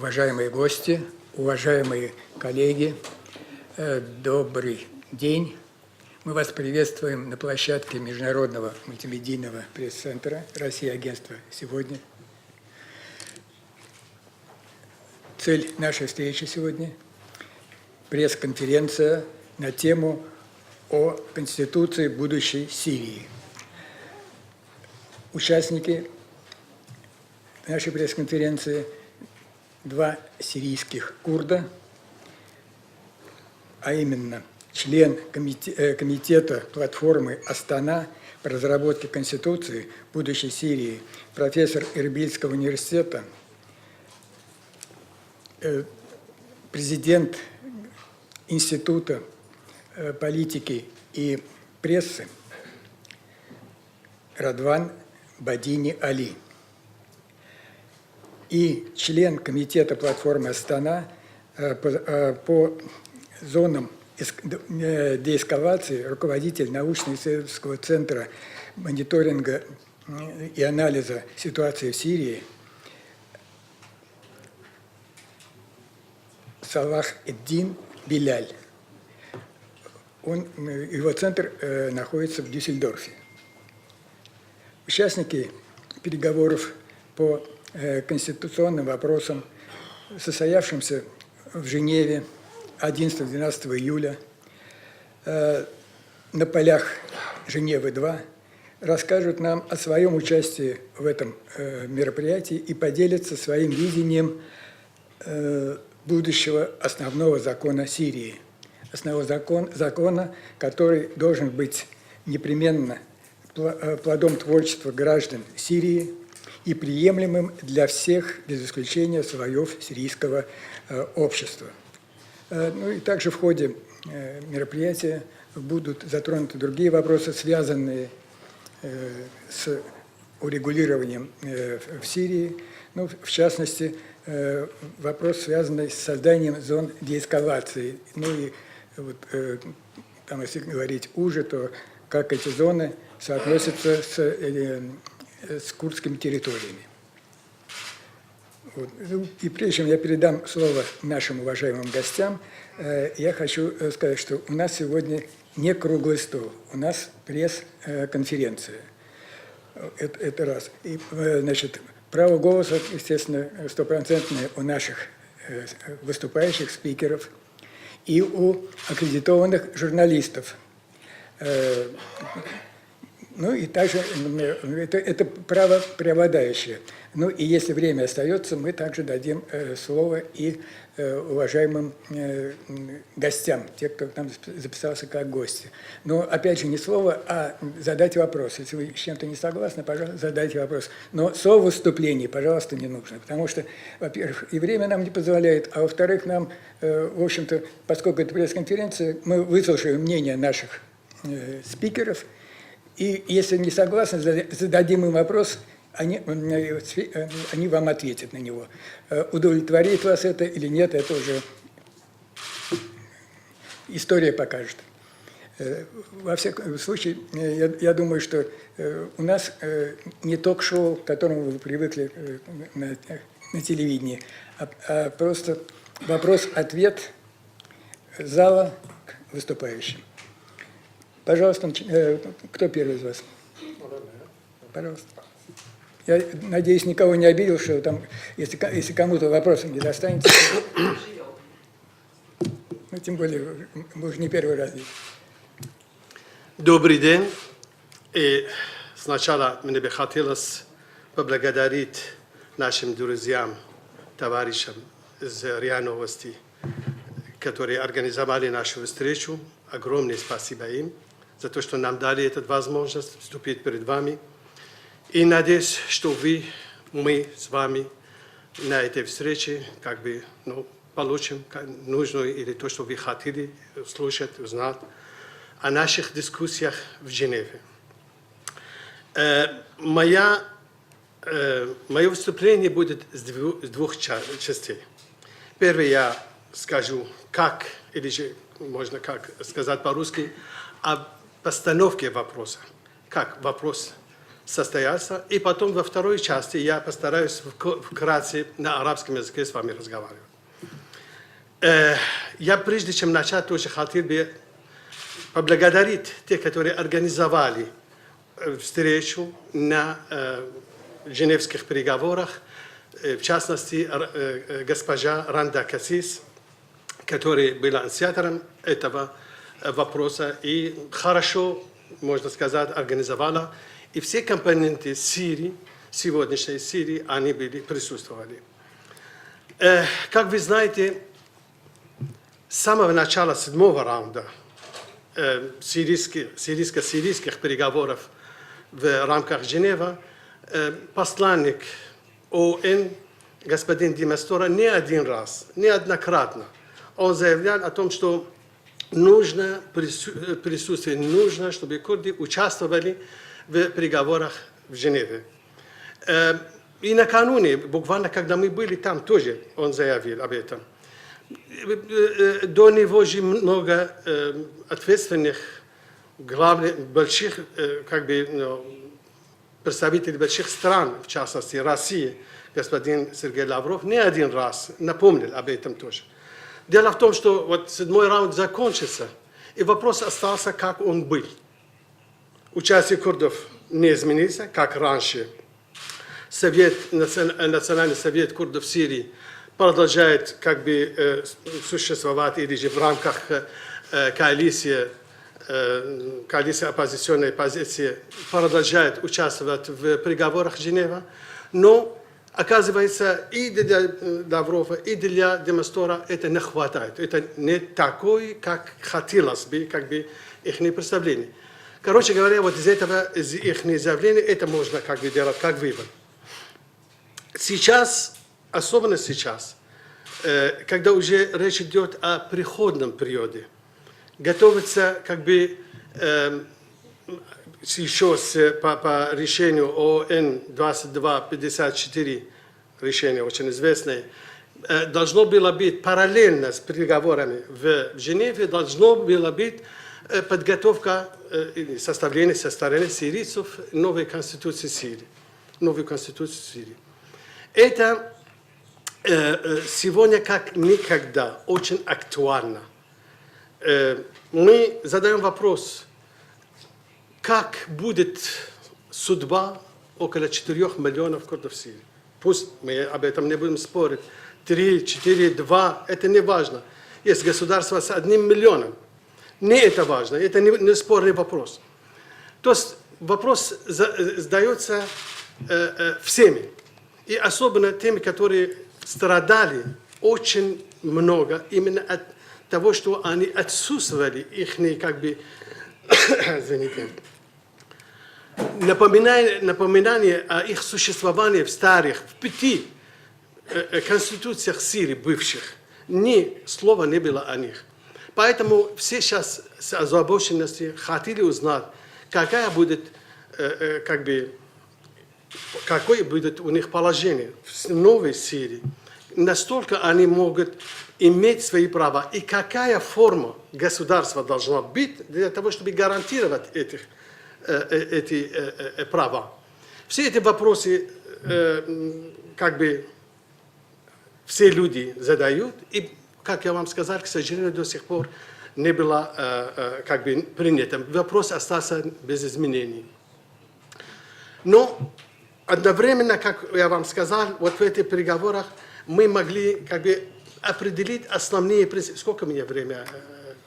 уважаемые гости, уважаемые коллеги, добрый день. Мы вас приветствуем на площадке Международного мультимедийного пресс-центра «Россия. Агентство сегодня». Цель нашей встречи сегодня – пресс-конференция на тему о Конституции будущей Сирии. Участники нашей пресс-конференции – два сирийских курда, а именно член комитета платформы «Астана» по разработке Конституции будущей Сирии, профессор Эрбильского университета, президент Института политики и прессы Радван Бадини Али и член комитета платформы «Астана» по зонам деэскалации, руководитель научно-исследовательского центра мониторинга и анализа ситуации в Сирии Салах Эд-Дин Биляль. Его центр находится в Дюссельдорфе. Участники переговоров по конституционным вопросам, состоявшимся в Женеве 11-12 июля на полях Женевы-2, расскажут нам о своем участии в этом мероприятии и поделятся своим видением будущего основного закона Сирии. Основного закона, который должен быть непременно плодом творчества граждан Сирии и приемлемым для всех, без исключения, слоев сирийского общества. Ну и также в ходе мероприятия будут затронуты другие вопросы, связанные с урегулированием в Сирии, ну, в частности, вопрос, связанный с созданием зон деэскалации. Ну и вот, там, если говорить уже, то как эти зоны соотносятся с курдскими территориями. Вот. И прежде чем я передам слово нашим уважаемым гостям, я хочу сказать, что у нас сегодня не круглый стол, у нас пресс-конференция. Это раз. И, значит, право голоса, естественно, стопроцентное у наших выступающих спикеров и у аккредитованных журналистов. Ну и также это право преобладающее. Ну и если время остается, мы также дадим слово и уважаемым гостям, те, кто там записался как гости. Но опять же не слово, а задать вопрос. Если вы с чем-то не согласны, пожалуйста, задайте вопрос. Но совыступлений, пожалуйста, не нужно, потому что, во-первых, и время нам не позволяет, а во-вторых, нам, в общем-то, поскольку это пресс-конференция, мы выслушаем мнение наших спикеров, и если не согласны, зададим им вопрос, они вам ответят на него. Удовлетворит вас это или нет, это уже история покажет. Во всяком случае, я думаю, что у нас не ток-шоу, к которому вы привыкли на телевидении, а просто вопрос-ответ зала к выступающим. Пожалуйста, кто первый из вас? Пожалуйста. Я надеюсь, никого не обидел, что там, если кому-то вопросом не достанется. Ну, тем более, мы уже не первый раз здесь. Добрый день. И сначала мне бы хотелось поблагодарить нашим друзьям, товарищам из РИА Новости, которые организовали нашу встречу. Огромное спасибо им за то, что нам дали эту возможность вступить перед вами. И надеюсь, что мы с вами на этой встрече получим нужную или то, что вы хотели услышать, узнать о наших дискуссиях в Женеве. Мое выступление будет с двух частей. Первое я скажу, как, или же можно как сказать по-русски, о постановке вопроса. Как вопрос состояться. И потом во второй части я постараюсь вкратце на арабском языке с вами разговаривать. Я прежде чем начать тоже хотел бы поблагодарить тех, которые организовали встречу на Женевских переговорах, в частности, госпожа Ранда Кассис, которая была инициатором этого вопроса и хорошо, можно сказать, организовала. И все компоненты Сирии, сегодняшней Сирии, они присутствовали. Как вы знаете, с самого начала 7-го раунда сирийско-сирийских переговоров в рамках Женевы посланник ООН господин Ди Мастора не один раз, неоднократно он заявлял о том, что нужно присутствие, нужно, чтобы курды участвовали в переговорах в Женеве. И накануне, буквально когда мы были там, тоже он заявил об этом. До него же много ответственных, главных, больших, представителей больших стран, в частности России, господин Сергей Лавров, не один раз напомнил об этом тоже. Дело в том, что вот 7-й раунд закончился, и вопрос остался, как он был. Участие курдов не изменился, как раньше. Национальный совет курдов Сирии продолжает существовать или же в рамках коалиции оппозиционной позиции продолжает участвовать в переговорах Женевы, но оказывается и для Лаврова, и для Ди Мастора это не хватает. Это не такое, как хотелось бы, их представление. Короче говоря, вот из этого, из их заявления, это можно делать как вывод. Сейчас, особенно сейчас, когда уже речь идет о переходном периоде, готовится еще по решению ООН 2254, решение очень известное, должно было быть параллельно с переговорами в Женеве, должно было быть подготовка или составление со стороны сирийцев новой конституции Сирии. Новой конституции Сирии. Это сегодня как никогда очень актуально. Мы задаем вопрос, как будет судьба около 4 миллионов курдов в Сирии. Пусть мы об этом не будем спорить. 3, 4, 2, это не важно. Есть государство с 1 миллионом. Не это важно, это не спорный вопрос. То есть вопрос задается всеми. И особенно теми, которые страдали очень много именно от того, что они отсутствовали, их извините, напоминание о их существовании в старых, в 5 конституциях Сирии бывших. Ни слова не было о них. Поэтому все сейчас с озабоченностью хотели узнать, какое будет у них положение в новой Сирии. Настолько они могут иметь свои права. И какая форма государства должна быть для того, чтобы гарантировать эти права. Все эти вопросы все люди задают. И, как я вам сказал, к сожалению, до сих пор не было принято. Вопрос остался без изменений. Но одновременно, как я вам сказал, вот в этих переговорах мы могли определить основные принципы. Сколько мне время,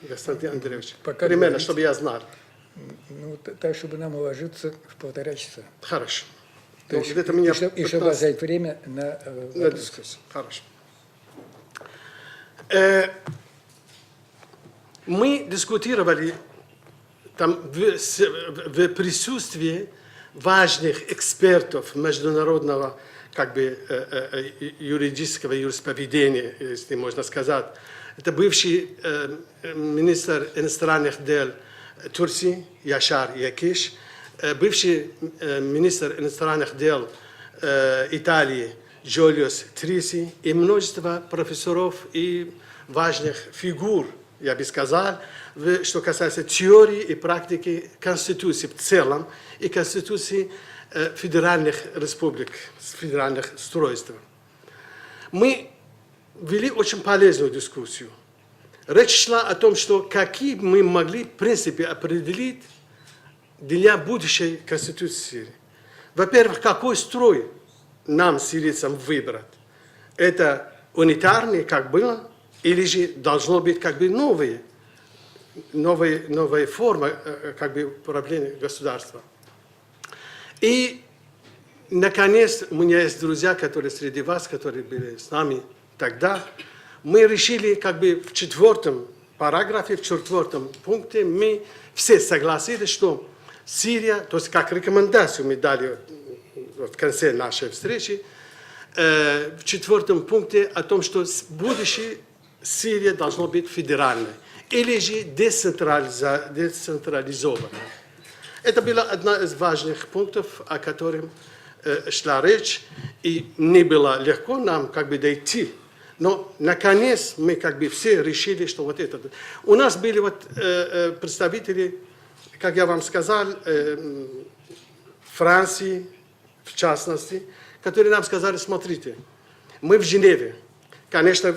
Константин Андреевич? Пока примерно, говорите. чтобы я знал. Ну, так, чтобы нам уложиться в 1,5 часа. Хорошо. То есть, где-то меня и чтобы взять время на дискуссию. Хорошо. Мы дискутировали там в присутствии важных экспертов международного юридического юрисповедения, если можно сказать. Это бывший министр иностранных дел Турции Яшар Якиш, бывший министр иностранных дел Италии Джулиус Триси и множество профессоров и важных фигур, я бы сказал, что касается теории и практики Конституции в целом и Конституции федеральных республик, федеральных строительств. Мы вели очень полезную дискуссию. Речь шла о том, что какие мы могли, в принципе, определить для будущей Конституции Сирии. Во-первых, какой строй нам, сирийцам, выбрать? Это унитарный, как было, или же должно быть как бы новая форма как бы управления государством. И, наконец, у меня есть друзья, которые среди вас, которые были с нами тогда, мы решили как бы в 4 параграфе, в 4 пункте, мы все согласились, что Сирия, то есть как рекомендацию мы дали в конце нашей встречи, в 4 пункте о том, что будущее Сирия должно быть федеральной или же децентрализованной. Это была одна из важных пунктов, о котором шла речь, и не было легко нам как бы дойти. Но, наконец, мы как бы все решили, что вот это... У нас были вот представители, как я вам сказал, Франции, в частности, которые нам сказали, смотрите, мы в Женеве. Конечно,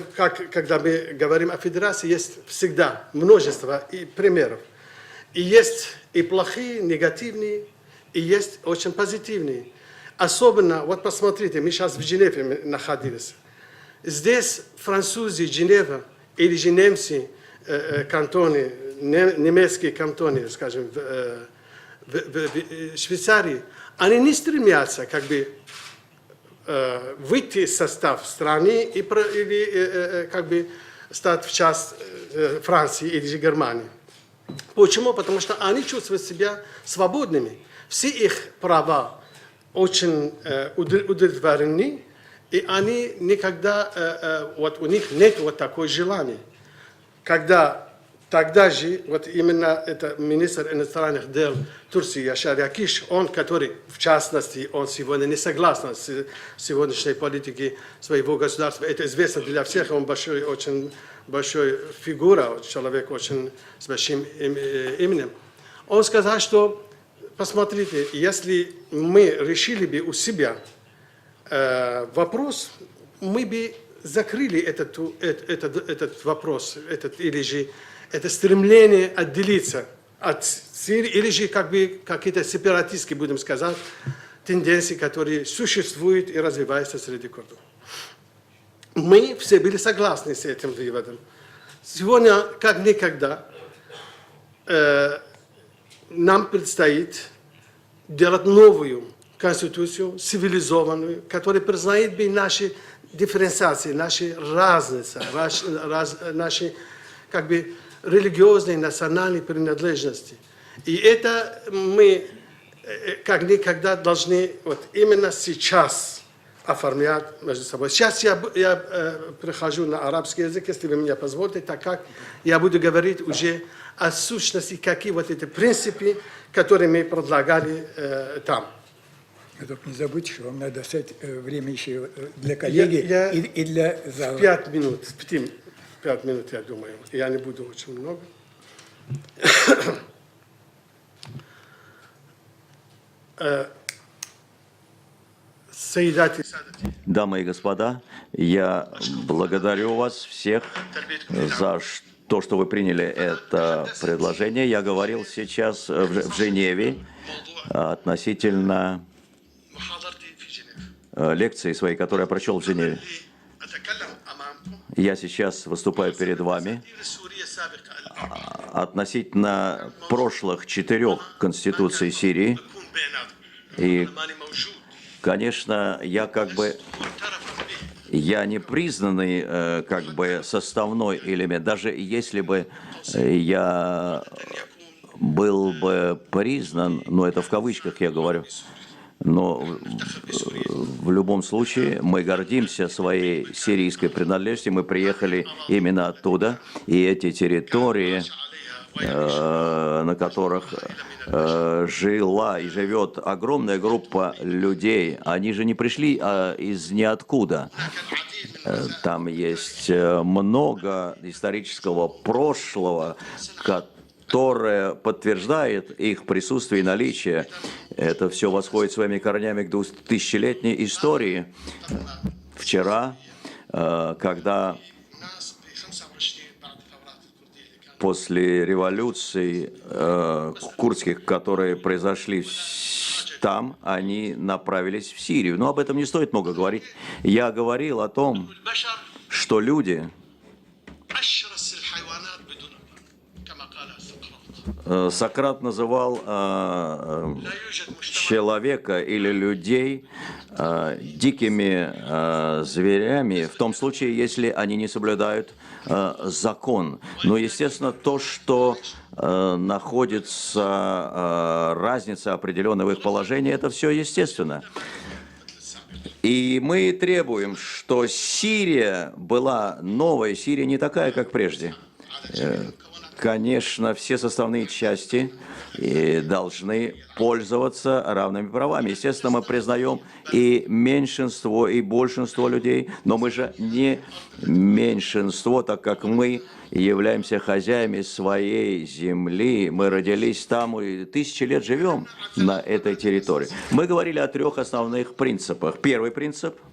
когда мы говорим о федерации, есть всегда множество примеров. И есть и плохие, негативные, и есть очень позитивные. Особенно, вот посмотрите, мы сейчас в Женеве находились. Здесь французы Женева или же немцы, кантоны, немецкие кантоны, скажем, в Швейцарии, они не стремятся как бы выйти из состава страны или как бы стать в часть Франции или же Германии. Почему? Потому что они чувствуют себя свободными. Все их права очень удовлетворены, и они никогда, вот у них нет вот такой желания. Когда тогда же, вот именно это министр иностранных дел Турции Яшар Якиш, он, который, в частности, он сегодня не согласен с сегодняшней политикой своего государства, это известно для всех, он большой, очень большой фигура, человек очень с большим именем. Он сказал, что, посмотрите, если мы решили бы у себя вопрос, мы бы закрыли этот вопрос, или же это стремление отделиться от Сирии, или же как бы какие-то сепаратистские, будем сказать, тенденции, которые существуют и развиваются среди курдов. Мы все были согласны с этим выводом. Сегодня, как никогда, нам предстоит делать новую конституцию, цивилизованную, которая признает бы наши дифференциации, наши разницы, наши как бы религиозные, национальные принадлежности. И это мы как никогда должны вот именно сейчас оформлять между собой. Сейчас я перехожу на арабский язык, если вы меня позволите, так как я буду говорить уже о сущности, какие вот эти принципы, которые мы предлагали там. Только не забудьте, что вам надо оставить время еще для коллеги и для зала. 5 минут, 5 минут, я думаю. Я не буду очень много. Дамы и господа, я благодарю вас всех за то, что вы приняли это предложение. Я говорил сейчас в Женеве относительно лекции своей, которую я прочел в Женеве. Я сейчас выступаю перед вами относительно прошлых 4 конституций Сирии. И, конечно, я не признанный как бы составной элемент, даже если бы я был бы признан, но это в кавычках я говорю, но в любом случае мы гордимся своей сирийской принадлежностью, мы приехали именно оттуда, и эти территории, на которых жила и живет огромная группа людей, они же не пришли из ниоткуда. Там есть много исторического прошлого, которая подтверждает их присутствие и наличие. Это все восходит своими корнями к 2000-летней истории. Вчера, когда после революций курдских, которые произошли там, они направились в Сирию. Но об этом не стоит много говорить. Я говорил о том, что люди, Сократ называл человека или людей дикими зверями в том случае, если они не соблюдают закон. Но, естественно, то, что находится разница определенная в их положении, это все естественно. И мы требуем, что Сирия была новая, Сирия не такая, как прежде. Конечно, все составные части должны пользоваться равными правами. Естественно, мы признаем и меньшинство, и большинство людей, но мы же не меньшинство, так как мы являемся хозяями своей земли. Мы родились там и тысячи лет живем на этой территории. Мы говорили о 3 основных принципах. Первый принцип –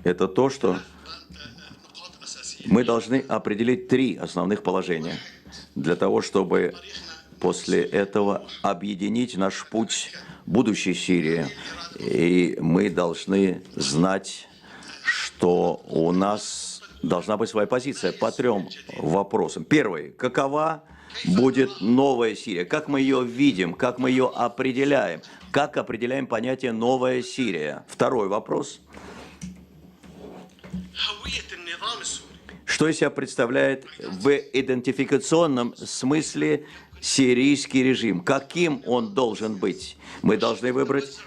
это то, что мы должны определить 3 основных положения для того, чтобы после этого объединить наш путь будущей Сирии. И мы должны знать, что у нас должна быть своя позиция по 3 вопросам. Первый. Какова будет новая Сирия? Как мы ее видим? Как мы ее определяем? Как определяем понятие «новая Сирия»? Второй вопрос. Что из себя представляет в идентификационном смысле сирийский режим? Каким он должен быть? Мы должны выбрать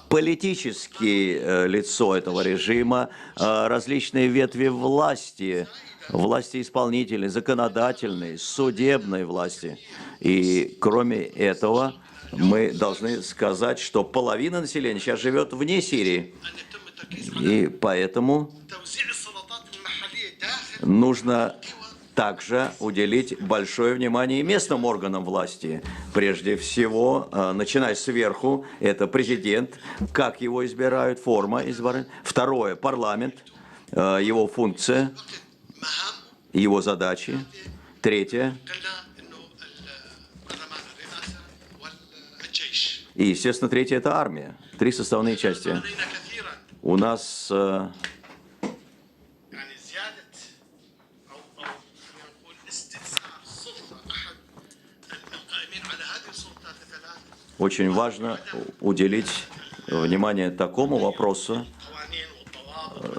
политическое лицо этого режима, различные ветви власти, власти исполнительной, законодательной, судебной власти. И кроме этого, мы должны сказать, что половина населения сейчас живет вне Сирии. И поэтому нужно также уделить большое внимание и местным органам власти. Прежде всего, начиная сверху, это президент, как его избирают, форма избирания. Второе, парламент, его функция, его задачи. Третье, и, естественно, третье – это армия. 3 составные части. У нас очень важно уделить внимание такому вопросу,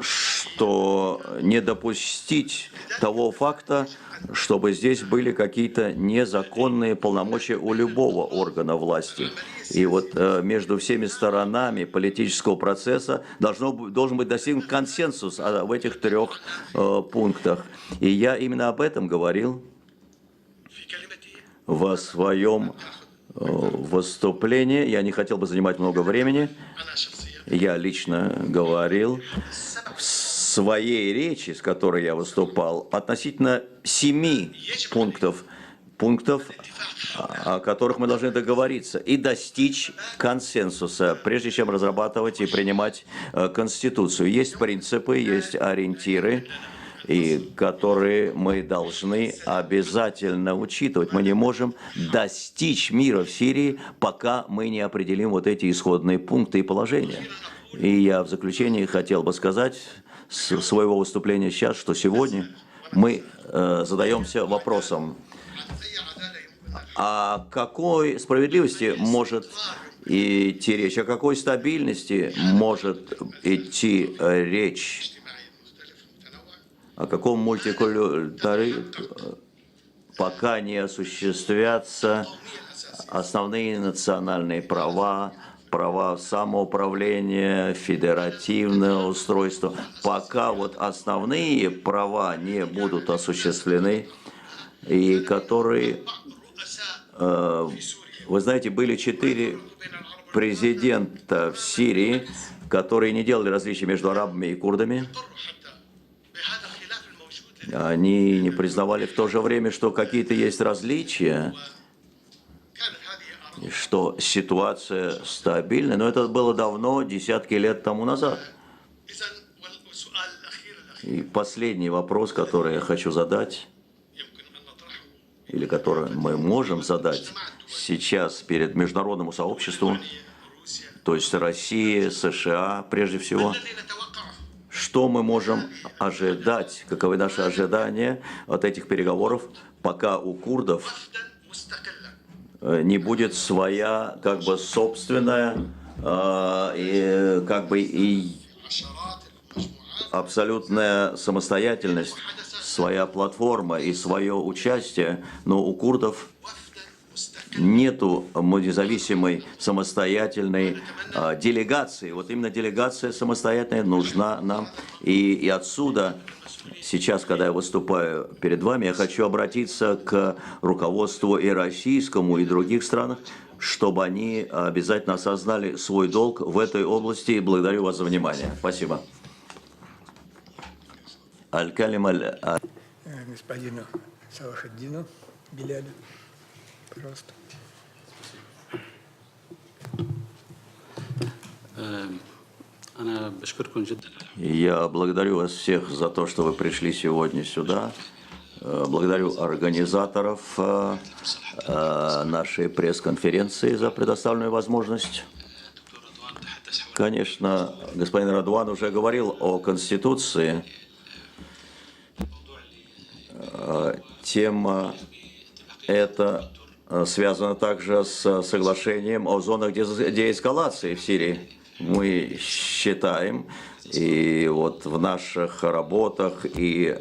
что не допустить того факта, чтобы здесь были какие-то незаконные полномочия у любого органа власти. И вот между всеми сторонами политического процесса должен быть достигнут консенсус в этих 3 пунктах. И я именно об этом говорил в своем выступлении. Я не хотел бы занимать много времени. Я лично говорил в своей речи, с которой я выступал, относительно 7 пунктов, о которых мы должны договориться и достичь консенсуса, прежде чем разрабатывать и принимать Конституцию. Есть принципы, есть ориентиры, и которые мы должны обязательно учитывать. Мы не можем достичь мира в Сирии, пока мы не определим вот эти исходные пункты и положения. И я в заключение хотел бы сказать с своего выступления сейчас, что сегодня мы задаемся вопросом, о какой справедливости может идти речь, о какой стабильности может идти речь, о каком мультикультурализме, пока не осуществятся основные национальные права, права самоуправления, федеративное устройство. Пока вот основные права не будут осуществлены, и которые Вы знаете, были 4 президента в Сирии, которые не делали различия между арабами и курдами. Они не признавали в то же время, что какие-то есть различия, что ситуация стабильна, но это было давно, десятки лет тому назад. И последний вопрос, который я хочу задать, или который мы можем задать сейчас перед международному сообществу, то есть Россия, США прежде всего, что мы можем ожидать, каковы наши ожидания от этих переговоров, пока у курдов не будет своя, как бы, собственная, и, как бы, и абсолютная самостоятельность, своя платформа и свое участие, но у курдов нету независимой самостоятельной делегации. Вот именно делегация самостоятельная нужна нам. И отсюда, сейчас, когда я выступаю перед вами, я хочу обратиться к руководству и российскому, и других странах, чтобы они обязательно осознали свой долг в этой области. И благодарю вас за внимание. Спасибо. Господину Салахаддину Белялю, пожалуйста. Я благодарю вас всех за то, что вы пришли сегодня сюда. Благодарю организаторов нашей пресс-конференции за предоставленную возможность. Конечно, господин Радуан уже говорил о Конституции. Тема эта связана также с соглашением о зонах деэскалации в Сирии. Мы считаем, и вот в наших работах и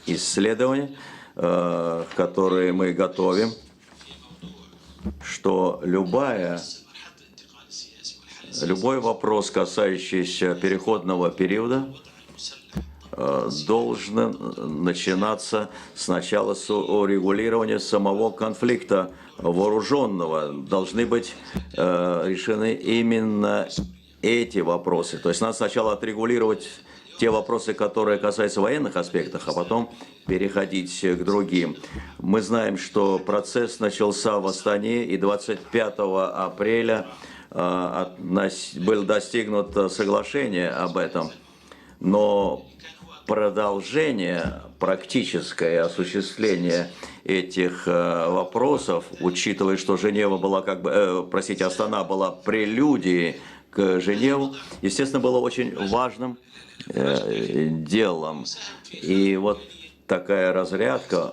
исследованиях, которые мы готовим, что любой вопрос, касающийся переходного периода, должен начинаться сначала с урегулирования самого конфликта вооруженного. Должны быть решены именно эти вопросы. То есть надо сначала отрегулировать те вопросы, которые касаются военных аспектов, а потом переходить к другим. Мы знаем, что процесс начался в Астане, и 25 апреля было достигнуто соглашение об этом. Но продолжение, практическое осуществление этих вопросов, учитывая, что Женева была Астана была прелюдией к Женеву, естественно, было очень важным делом. И вот такая разрядка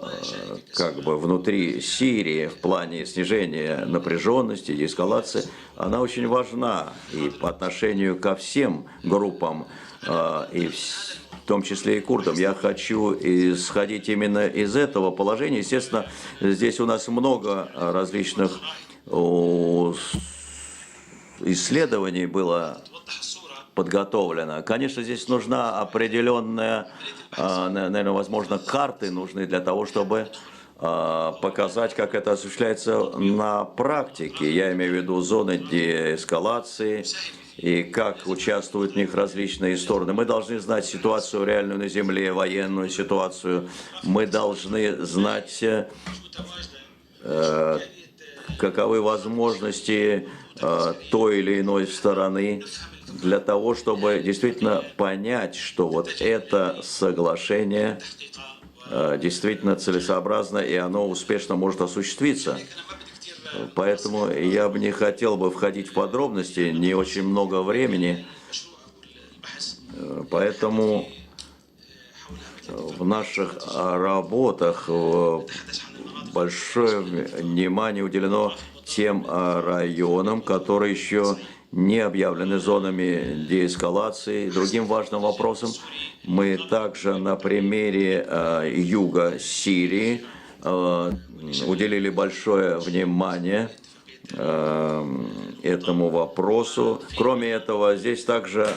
внутри Сирии в плане снижения напряженности, деэскалации, она очень важна и по отношению ко всем группам, и в том числе и курдам. Я хочу исходить именно из этого положения. Естественно, здесь у нас много различных исследований было подготовлено. Конечно, здесь нужна определенная, наверное, возможно, карты нужны для того, чтобы показать, как это осуществляется на практике. Я имею в виду зоны деэскалации и как участвуют в них различные стороны. Мы должны знать ситуацию реальную на земле, военную ситуацию. Мы должны знать, каковы возможности той или иной стороны, для того, чтобы действительно понять, что вот это соглашение действительно целесообразно, и оно успешно может осуществиться. Поэтому я бы не хотел бы входить в подробности, не очень много времени. Поэтому в наших работах большое внимание уделено тем районам, которые еще не объявлены зонами деэскалации. Другим важным вопросом мы также на примере юга Сирии уделили большое внимание этому вопросу. Кроме этого, здесь также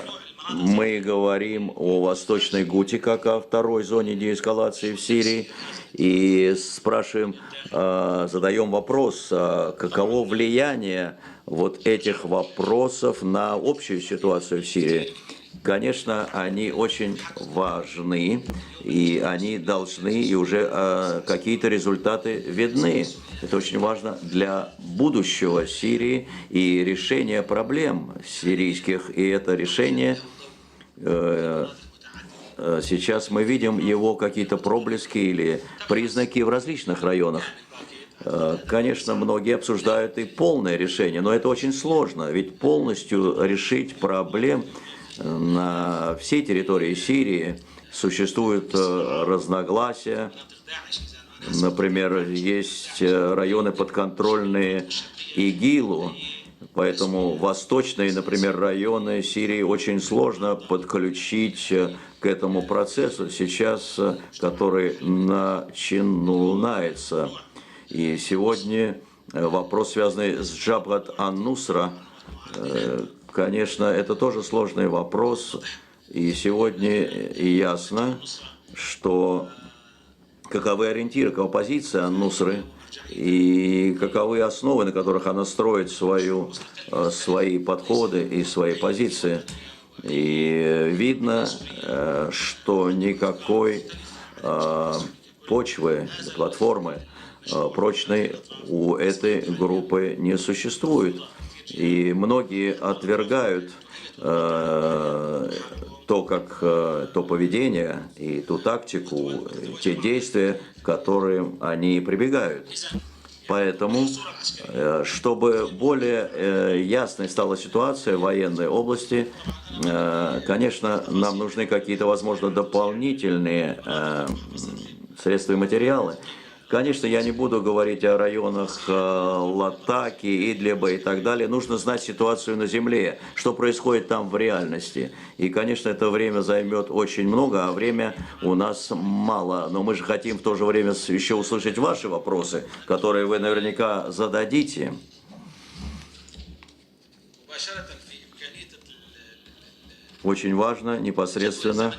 мы говорим о Восточной Гуте как о второй зоне деэскалации в Сирии и спрашиваем, задаем вопрос, каково влияние вот этих вопросов на общую ситуацию в Сирии. Конечно, они очень важны, и они должны, и уже какие-то результаты видны. Это очень важно для будущего Сирии и решения проблем сирийских. И это решение, сейчас мы видим его какие-то проблески или признаки в различных районах. Конечно, многие обсуждают и полное решение, но это очень сложно, ведь полностью решить проблем на всей территории Сирии существуют разногласия. Например, есть районы подконтрольные ИГИЛу, поэтому восточные, например, районы Сирии очень сложно подключить к этому процессу сейчас, который начинается. И сегодня вопрос, связанный с Джабхат ан-Нусра, конечно, это тоже сложный вопрос. И сегодня ясно, что каковы ориентиры, какова позиция ан-Нусры и каковы основы, на которых она строит свои подходы и свои позиции. И видно, что никакой почвы, платформы прочной у этой группы не существует. И многие отвергают то поведение и ту тактику, те действия, к которым они прибегают. Поэтому, чтобы более ясной стала ситуация в военной области, конечно, нам нужны какие-то, возможно, дополнительные средства и материалы. Конечно, я не буду говорить о районах Латаки, Идлиба и так далее. Нужно знать ситуацию на земле, что происходит там в реальности. И, конечно, это время займет очень много, а время у нас мало. Но мы же хотим в то же время еще услышать ваши вопросы, которые вы наверняка зададите. Очень важно непосредственно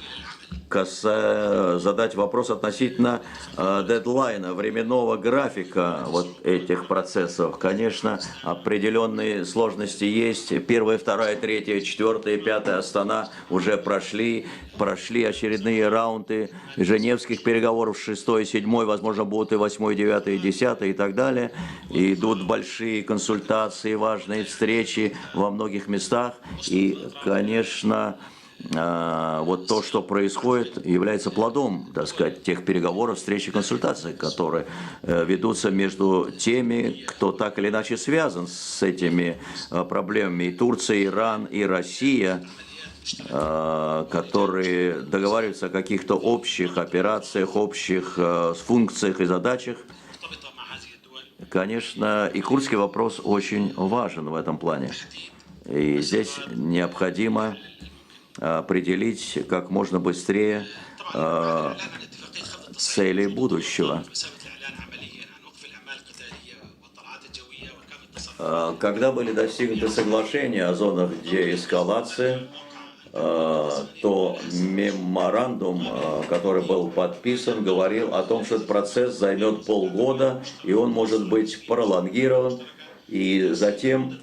задать вопрос относительно дедлайна, временного графика вот этих процессов. Конечно, определенные сложности есть. 1, 2, 3, 4, 5 Астана уже прошли очередные раунды женевских переговоров, 6, 7, возможно, будут и 8, 9, и 10 и так далее. И идут большие консультации, важные встречи во многих местах. И, конечно, вот то, что происходит, является плодом, так сказать, тех переговоров, встреч и консультаций, которые ведутся между теми, кто так или иначе связан с этими проблемами. И Турция, и Иран, и Россия, которые договариваются о каких-то общих операциях, общих функциях и задачах. Конечно, и курдский вопрос очень важен в этом плане. И здесь необходимо определить как можно быстрее цели будущего. Когда были достигнуты соглашения о зонах деэскалации, то меморандум, который был подписан, говорил о том, что этот процесс займет полгода, и он может быть пролонгирован, и затем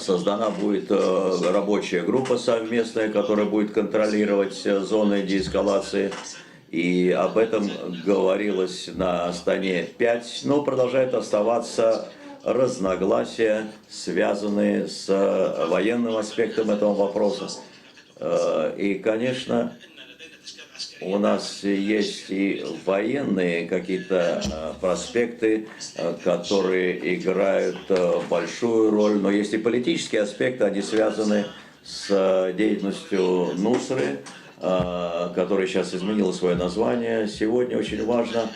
создана будет рабочая группа совместная, которая будет контролировать зоны деэскалации. И об этом говорилось на Астане 5, но продолжает оставаться разногласия, связанные с военным аспектом этого вопроса. И, конечно, у нас есть и военные какие-то проспекты, которые играют большую роль, но есть и политические аспекты, они связаны с деятельностью Нусры, которая сейчас изменила свое название. Сегодня очень важно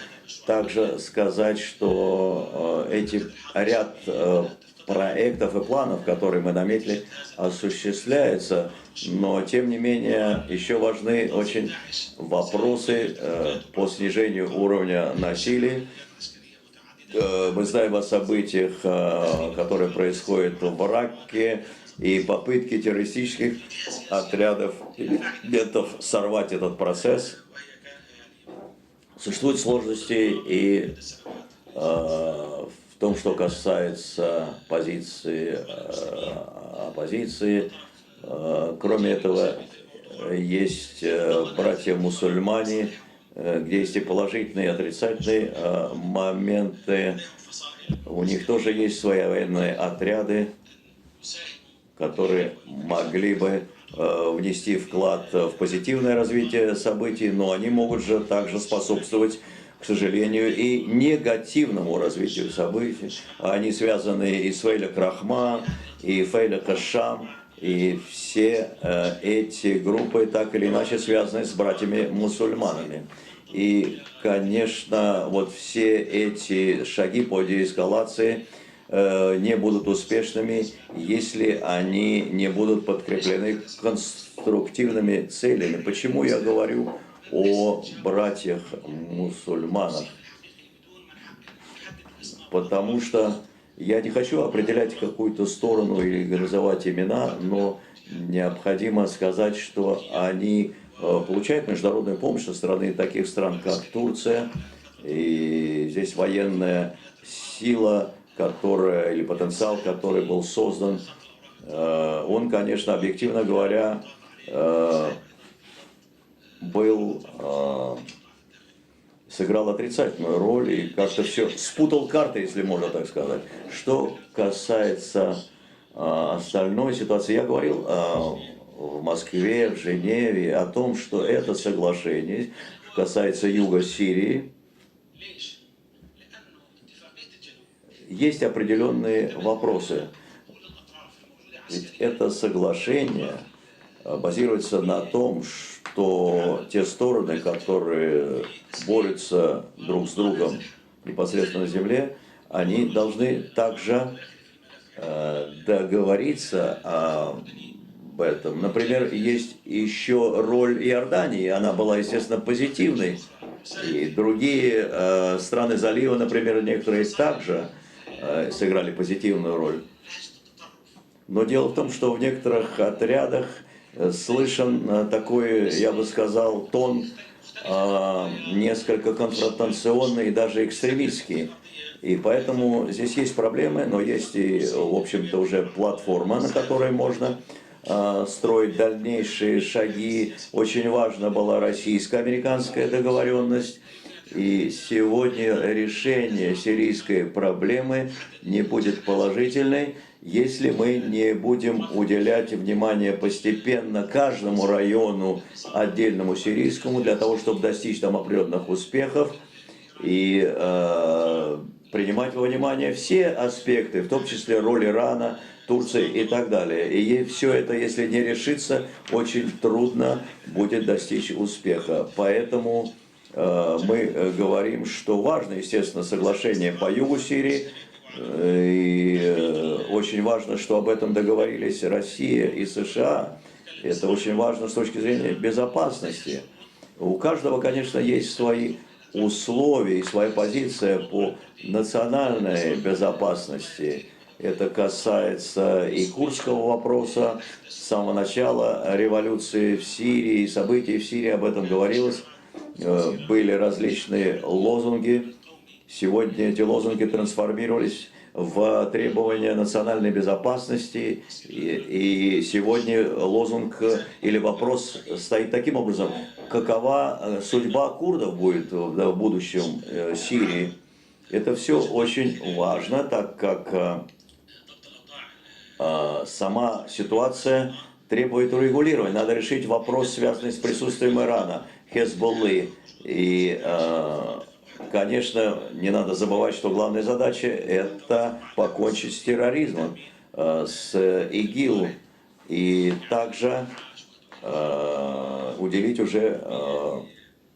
также сказать, что ряд проектов и планов, которые мы наметили, осуществляются, но тем не менее еще важны очень вопросы по снижению уровня насилия. Мы знаем о событиях, которые происходят в Ракке, и попытки террористических отрядов или элементов сорвать этот процесс. Существуют сложности и в том, что касается позиции оппозиции. Кроме этого, есть братья-мусульмане, где есть и положительные, и отрицательные моменты. У них тоже есть свои военные отряды, которые могли бы внести вклад в позитивное развитие событий, но они могут же также способствовать, к сожалению, и негативному развитию событий. Они связаны и с Фейлек Рахман, и Фейлек Шам, и все эти группы так или иначе связаны с братьями-мусульманами. И, конечно, вот все эти шаги по деэскалации не будут успешными, если они не будут подкреплены конструктивными целями. Почему я говорю о братьях-мусульманах? Потому что я не хочу определять какую-то сторону или называть имена, но необходимо сказать, что они получают международную помощь со стороны таких стран, как Турция. И здесь военная сила, которая, или потенциал, который был создан, он, конечно, объективно говоря, сыграл отрицательную роль и как-то все спутал карты, если можно так сказать. Что касается остальной ситуации, я говорил в Москве, в Женеве о том, что это соглашение касается юга Сирии. Есть определенные вопросы. Ведь это соглашение базируется на том, что те стороны, которые борются друг с другом непосредственно на земле, они должны также договориться об этом. Например, есть еще роль Иордании, она была, естественно, позитивной. И другие страны залива, например, некоторые также сыграли позитивную роль. Но дело в том, что в некоторых отрядах слышен такой, я бы сказал, тон несколько конфронтационный и даже экстремистский. И поэтому здесь есть проблемы, но есть и, в общем-то, уже платформа, на которой можно строить дальнейшие шаги. Очень важна была российско-американская договоренность. И сегодня решение сирийской проблемы не будет положительной, если мы не будем уделять внимание постепенно каждому району отдельному сирийскому, для того, чтобы достичь там определенных успехов и принимать во внимание все аспекты, в том числе роль Ирана, Турции и так далее. И все это, если не решится, очень трудно будет достичь успеха. Поэтому мы говорим, что важно, естественно, соглашение по югу Сирии, и очень важно, что об этом договорились Россия и США. Это очень важно с точки зрения безопасности. У каждого, конечно, есть свои условия и своя позиция по национальной безопасности. Это касается и курдского вопроса. С самого начала революции в Сирии и событий в Сирии об этом говорилось. Были различные лозунги. Сегодня эти лозунги трансформировались в требования национальной безопасности. И сегодня лозунг или вопрос стоит таким образом: какова судьба курдов будет в будущем Сирии? Это все очень важно, так как сама ситуация требует урегулирования. Надо решить вопрос, связанный с присутствием Ирана, Хезболлы. И, конечно, не надо забывать, что главная задача – это покончить с терроризмом, с ИГИЛ. И также уделить уже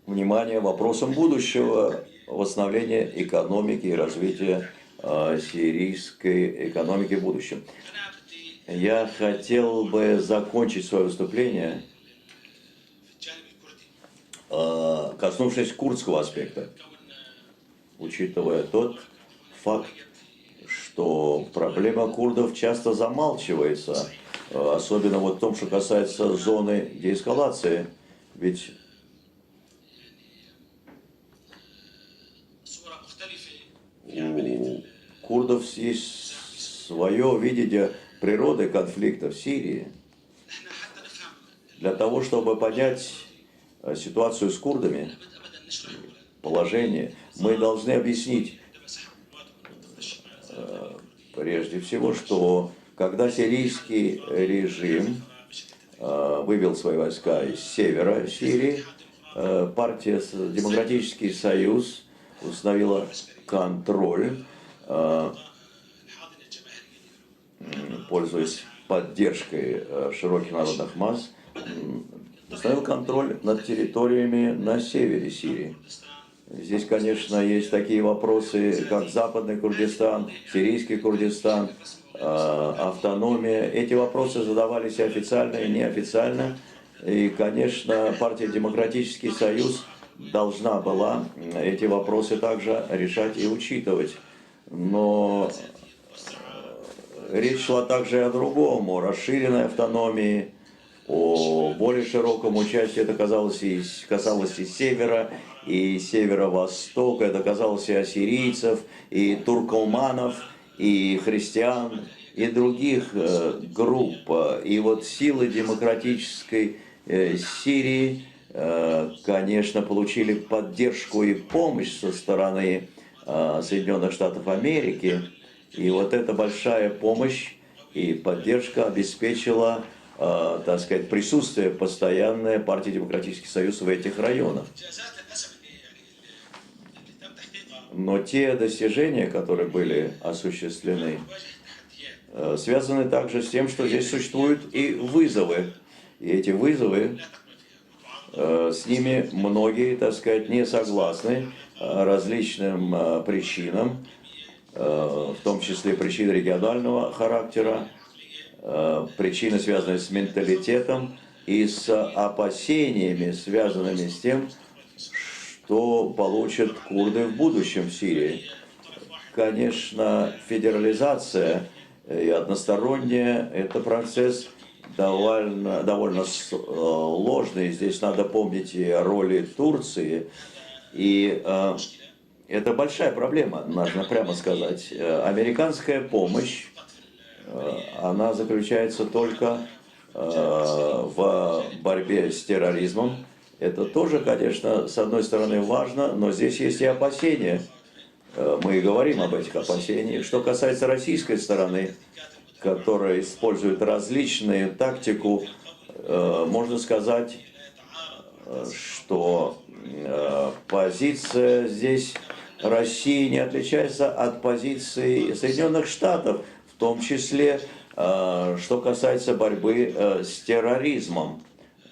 внимание вопросам будущего восстановления экономики и развития сирийской экономики в будущем. Я хотел бы закончить свое выступление, коснувшись курдского аспекта, учитывая тот факт, что проблема курдов часто замалчивается особенно вот в том, что касается зоны деэскалации. Ведь у курдов есть свое видение природы конфликта в Сирии. Для того, чтобы понять ситуацию с курдами, положение, мы должны объяснить прежде всего, что когда сирийский режим вывел свои войска из севера Сирии, партия Демократический Союз установила контроль, пользуясь поддержкой широких народных масс, установил контроль над территориями на севере Сирии. Здесь, конечно, есть такие вопросы, как Западный Курдистан, Сирийский Курдистан, автономия. Эти вопросы задавались и официально, и неофициально. И, конечно, партия Демократический Союз должна была эти вопросы также решать и учитывать. Но речь шла также и о другом, о расширенной автономии, о более широком участии. Это касалось и севера, и северо-востока, это касалось и ассирийцев, и туркоманов, и христиан, и других групп. И вот силы демократической Сирии, конечно, получили поддержку и помощь со стороны Соединенных Штатов Америки. И вот эта большая помощь и поддержка обеспечила, так сказать, присутствие постоянное партии Демократический Союз в этих районах. Но те достижения, которые были осуществлены, связаны также с тем, что здесь существуют и вызовы. И эти вызовы, с ними многие, так сказать, не согласны различным причинам, в том числе причины регионального характера, причины, связанные с менталитетом и с опасениями, связанными с тем, что получат курды в будущем в Сирии. Конечно, федерализация и односторонняя – это процесс довольно сложный. Здесь надо помнить и о роли Турции. И это большая проблема, нужно прямо сказать. Американская помощь, она заключается только в борьбе с терроризмом. Это тоже, конечно, с одной стороны важно, но здесь есть и опасения. Мы и говорим об этих опасениях. Что касается российской стороны, которая использует различную тактику, можно сказать, что позиция здесь России не отличается от позиции Соединенных Штатов, в том числе, что касается борьбы с терроризмом.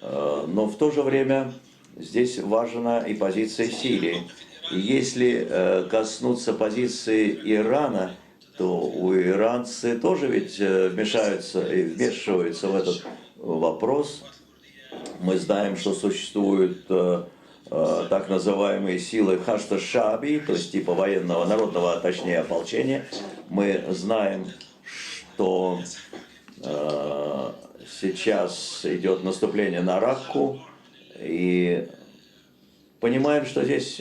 Но в то же время здесь важна и позиция Сирии. И если коснуться позиции Ирана, то у иранцы тоже ведь вмешиваются в этот вопрос. Мы знаем, что существуют так называемые силы Хашта-Шаби, то есть типа военного, народного, точнее, ополчения. Мы знаем, что сейчас идет наступление на Ракку, и понимаем, что здесь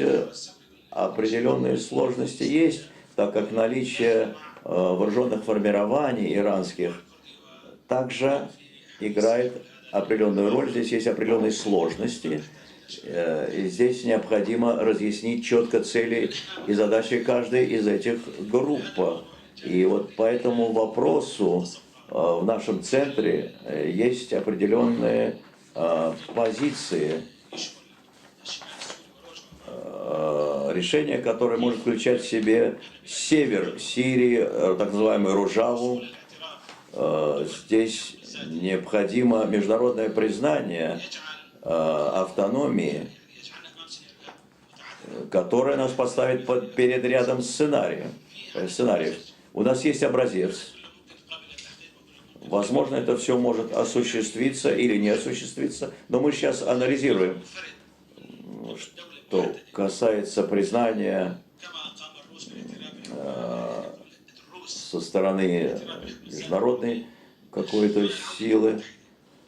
определенные сложности есть, так как наличие вооруженных формирований иранских также играет определенную роль. Здесь есть определенные сложности, и здесь необходимо разъяснить четко цели и задачи каждой из этих групп. И вот по этому вопросу в нашем центре есть определенные позиции, решение, которое может включать в себе север Сирии, так называемую Ружаву. Здесь необходимо международное признание автономии, которое нас поставит перед рядом сценариев. У нас есть образец. Возможно, это все может осуществиться или не осуществиться, но мы сейчас анализируем, что касается признания со стороны международной, какой-то силы,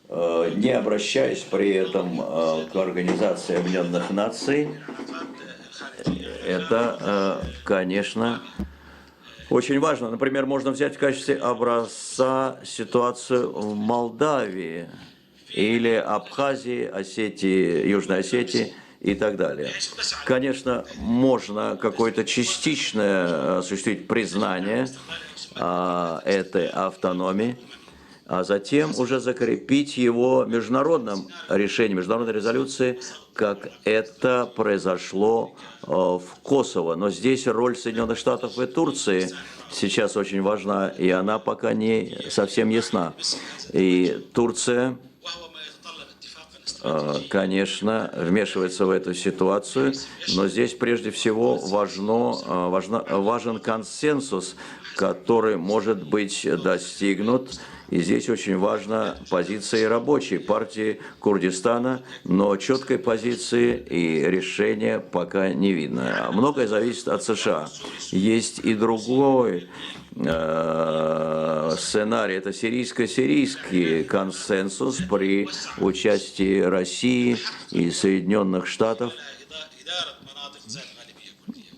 не обращаясь при этом к Организации Объединенных Наций, это, конечно, очень важно. Например, можно взять в качестве образца ситуацию в Молдавии или Абхазии, Осетии, Южной Осетии и так далее. Конечно, можно какое-то частичное осуществить признание этой автономии, а затем уже закрепить его международным решением, международной резолюции, как это произошло в Косово. Но здесь роль Соединенных Штатов и Турции сейчас очень важна, и она пока не совсем ясна. И Турция, конечно, вмешивается в эту ситуацию, но здесь прежде всего важен консенсус, который может быть достигнут. И здесь очень важна позиция рабочей партии Курдистана, но четкой позиции и решения пока не видно. Многое зависит от США. Есть и другой сценарий, это сирийский консенсус при участии России и Соединенных Штатов.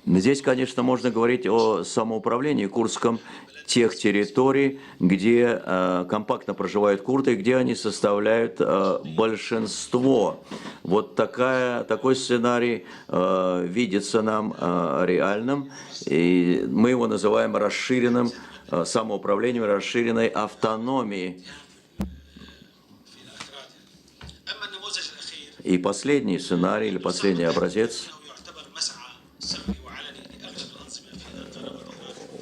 Здесь, конечно, можно говорить о самоуправлении курдском тех территорий, где компактно проживают курды, где они составляют большинство. Вот такой сценарий видится нам реальным, и мы его называем расширенным самоуправлением, расширенной автономией. И последний сценарий или последний образец,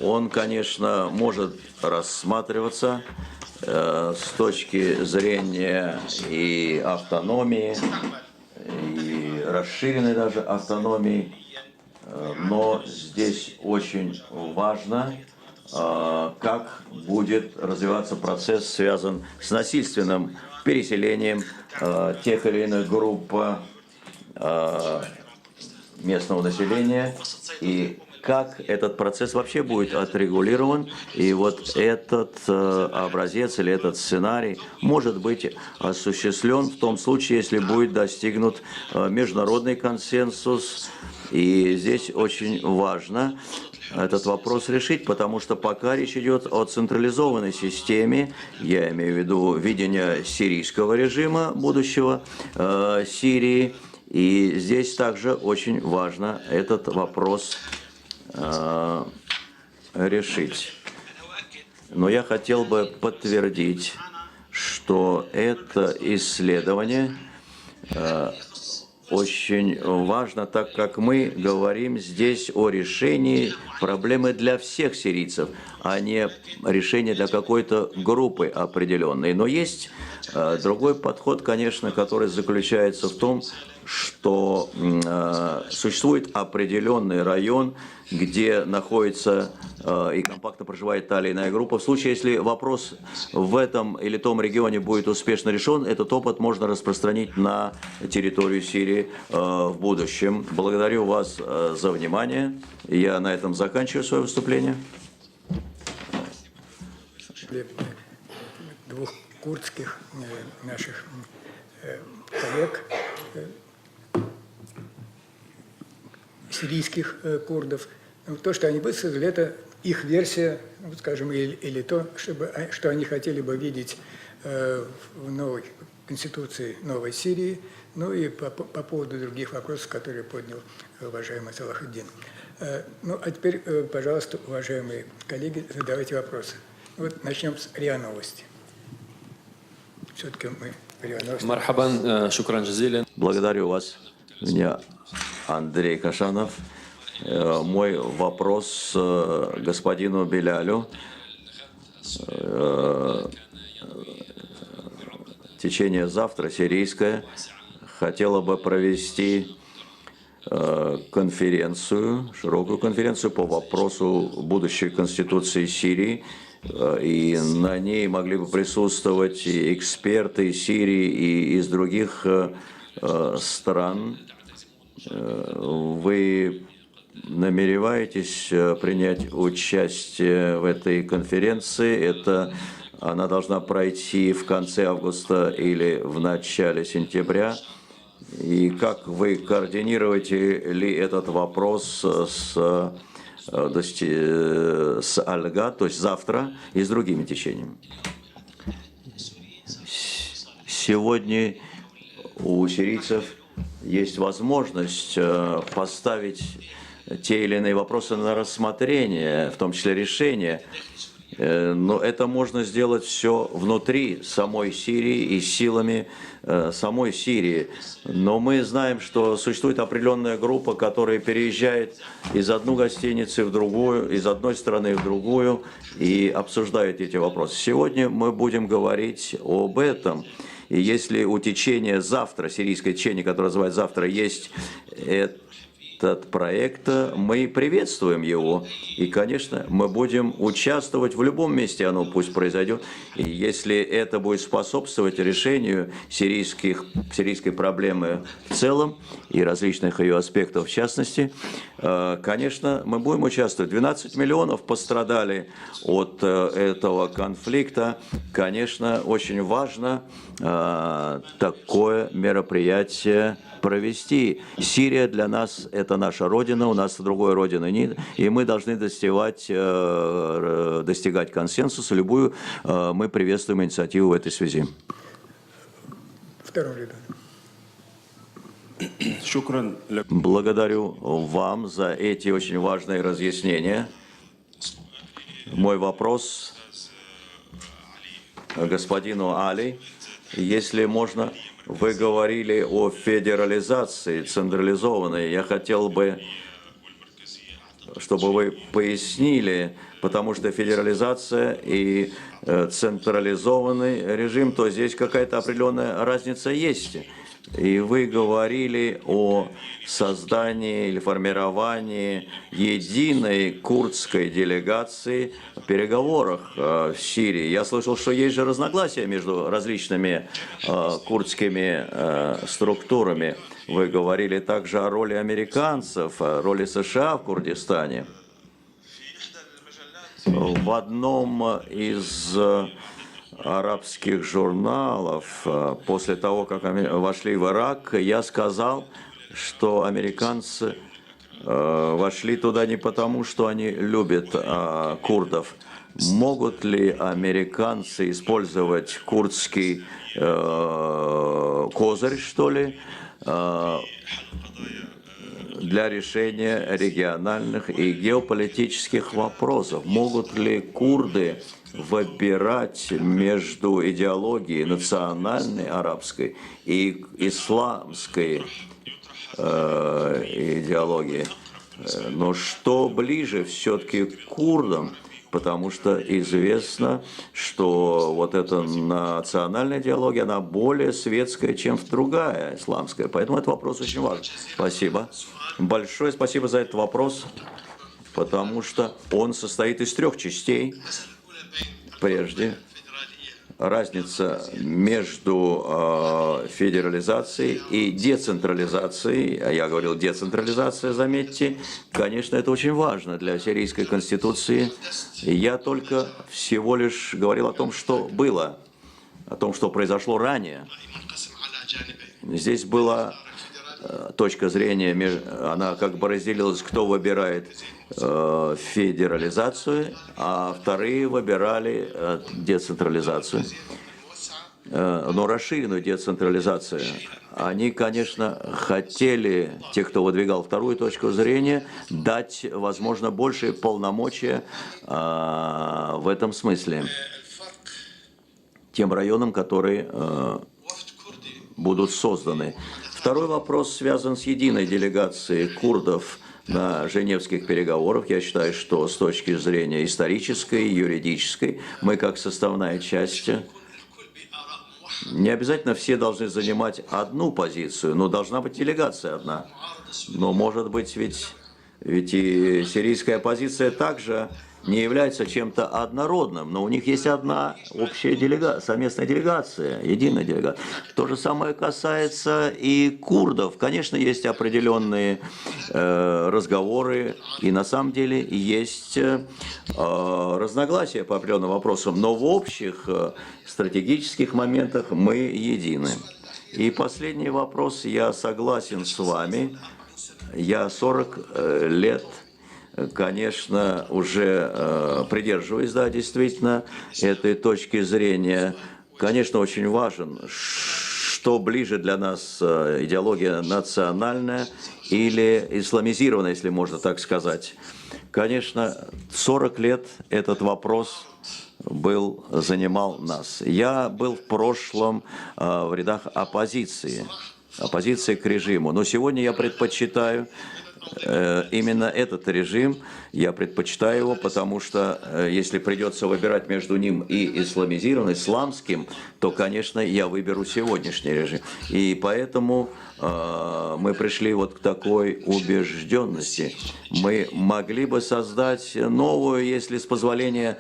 он, конечно, может рассматриваться с точки зрения и автономии, и расширенной даже автономии, но здесь очень важно, как будет развиваться процесс, связан с насильственным переселением тех или иных групп местного населения, и как этот процесс вообще будет отрегулирован. И вот этот образец или этот сценарий может быть осуществлен в том случае, если будет достигнут международный консенсус. И здесь очень важно этот вопрос решить, потому что пока речь идет о централизованной системе, я имею в виду видение сирийского режима будущего Сирии, и здесь также очень важно этот вопрос решить. Но я хотел бы подтвердить, что это исследование очень важно, так как мы говорим здесь о решении проблемы для всех сирийцев, а не решение для какой-то группы определенной. Но есть другой подход, конечно, который заключается в том, что существует определенный район, где находится и компактно проживает та или иная группа. В случае, если вопрос в этом или том регионе будет успешно решен, этот опыт можно распространить на территорию Сирии в будущем. Благодарю вас за внимание. Я на этом заканчиваю свое выступление. Двух курдских наших коллег, сирийских курдов. То, что они высказали, это их версия, скажем, или то, что они хотели бы видеть в новой конституции новой Сирии, ну и по поводу других вопросов, которые поднял уважаемый Салахуддин. Ну, а теперь, пожалуйста, уважаемые коллеги, задавайте вопросы. Вот начнем с РИА Новости. Все-таки мы РИА Новости. Мархабан, шукран джазилен. Благодарю вас. Меня Андрей Кашанов. Мой вопрос господину Белялю. Течение завтра сирийское хотело бы провести конференцию, широкую конференцию по вопросу будущей конституции Сирии. И на ней могли бы присутствовать и эксперты из Сирии и из других стран. Вы намереваетесь принять участие в этой конференции? Это Она должна пройти в конце августа или в начале сентября. И как вы координируете ли этот вопрос с Альга, то есть завтра, и с другими течениями? Сегодня у сирийцев есть возможность поставить те или иные вопросы на рассмотрение, в том числе решение. Но это можно сделать все внутри самой Сирии и силами самой Сирии. Но мы знаем, что существует определенная группа, которая переезжает из одной гостиницы в другую, из одной страны в другую и обсуждает эти вопросы. Сегодня мы будем говорить об этом. И если у течения завтра, сирийское течение, которое называется завтра, есть этот проект, мы приветствуем его. И, конечно, мы будем участвовать в любом месте, оно пусть произойдет. И если это будет способствовать решению сирийской проблемы в целом и различных ее аспектов в частности, конечно, мы будем участвовать. 12 миллионов пострадали от этого конфликта. Конечно, очень важно такое мероприятие провести. Сирия для нас – это наша родина, у нас другой родины нет, и мы должны достигать консенсуса. Любую мы приветствуем инициативу в этой связи. Второй ряд. Благодарю вам за эти очень важные разъяснения. Мой вопрос господину Али, если можно. Вы говорили о федерализации централизованной. Я хотел бы, чтобы вы пояснили, потому что федерализация и централизованный режим, то здесь какая-то определенная разница есть. И вы говорили о создании или формировании единой курдской делегации в переговорах в Сирии. Я слышал, что есть же разногласия между различными курдскими структурами. Вы говорили также о роли американцев, о роли США в Курдистане. В одном из арабских журналов, после того, как вошли в Ирак, я сказал, что американцы вошли туда не потому, что они любят курдов. Могут ли американцы использовать курдский козырь, что ли, для решения региональных и геополитических вопросов? Могут ли курды выбирать между идеологией национальной арабской и исламской идеологией? Но что ближе все-таки к курдам? Потому что известно, что вот эта национальная идеология, она более светская, чем другая исламская. Поэтому этот вопрос очень важен. Спасибо. Большое спасибо за этот вопрос, потому что он состоит из трех частей. Прежде, разница между федерализацией и децентрализацией, а я говорил децентрализация, заметьте, конечно, это очень важно для сирийской конституции. Я только всего лишь говорил о том, что было, о том, что произошло ранее. Здесь была точка зрения, она как бы разделилась, кто выбирает федерализацию, а вторые выбирали децентрализацию. Но расширенную децентрализацию. Они, конечно, хотели, те, кто выдвигал вторую точку зрения, дать, возможно, большие полномочия в этом смысле тем районам, которые будут созданы. Второй вопрос связан с единой делегацией курдов на женевских переговорах. Я считаю, что с точки зрения исторической, юридической, мы как составная часть, не обязательно все должны занимать одну позицию, но должна быть делегация одна. Но может быть ведь и сирийская оппозиция также не является чем-то однородным, но у них есть одна общая совместная делегация, единая делегация. То же самое касается и курдов. Конечно, есть определенные разговоры, и на самом деле есть разногласия по определенным вопросам, но в общих стратегических моментах мы едины. И последний вопрос, я согласен с вами, я 40 лет, конечно, уже придерживаюсь, да, действительно, этой точки зрения. Конечно, очень важен, что ближе для нас идеология национальная или исламизированная, если можно так сказать. Конечно, 40 лет этот вопрос занимал нас. Я был в прошлом в рядах оппозиции к режиму, но сегодня я предпочитаю именно этот режим, я предпочитаю его, потому что если придется выбирать между ним и исламским, то, конечно, я выберу сегодняшний режим. И поэтому мы пришли вот к такой убежденности. Мы могли бы создать новую, если с позволения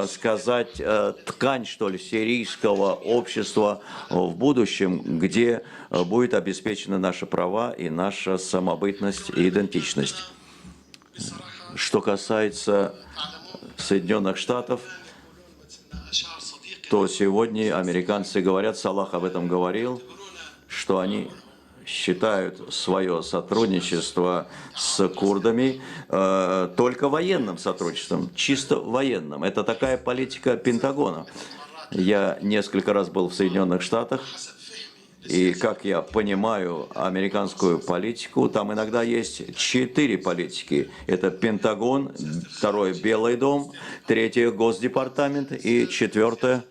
сказать, ткань, что ли, сирийского общества в будущем, где будет обеспечены наши права и наша самобытность и идентичность. Что касается Соединенных Штатов, то сегодня американцы говорят, Салах об этом говорил, что они считают свое сотрудничество с курдами только военным сотрудничеством, чисто военным. Это такая политика Пентагона. Я несколько раз был в Соединенных Штатах, и, как я понимаю американскую политику, там иногда есть 4 политики. Это Пентагон, 2 Белый дом, 3 Госдепартамент и 4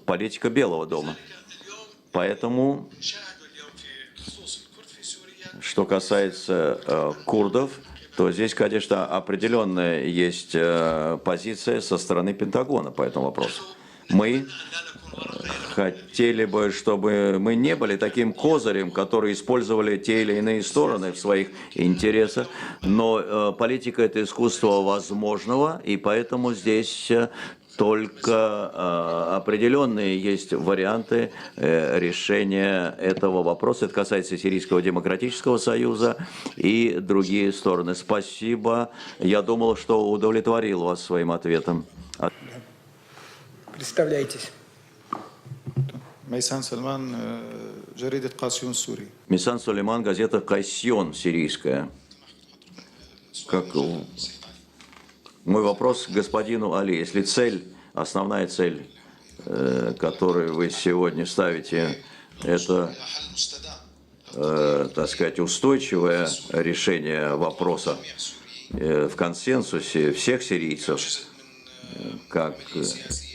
политика Белого дома. Поэтому, что касается курдов, то здесь, конечно, определенная есть позиция со стороны Пентагона по этому вопросу. Мы хотели бы, чтобы мы не были таким козырем, который использовали те или иные стороны в своих интересах, но политика – это искусство возможного, и поэтому здесь только определенные есть варианты решения этого вопроса. Это касается Сирийского демократического союза и другие стороны. Спасибо. Я думал, что удовлетворил вас своим ответом. Представляйтесь. Мейсан Сулейман, жарида Касьон, Сурия. Мейсан Сулейман, газета «Касьон» сирийская. Мой вопрос к господину Али. Если основная цель, которую вы сегодня ставите, это, так сказать, устойчивое решение вопроса в консенсусе всех сирийцев, как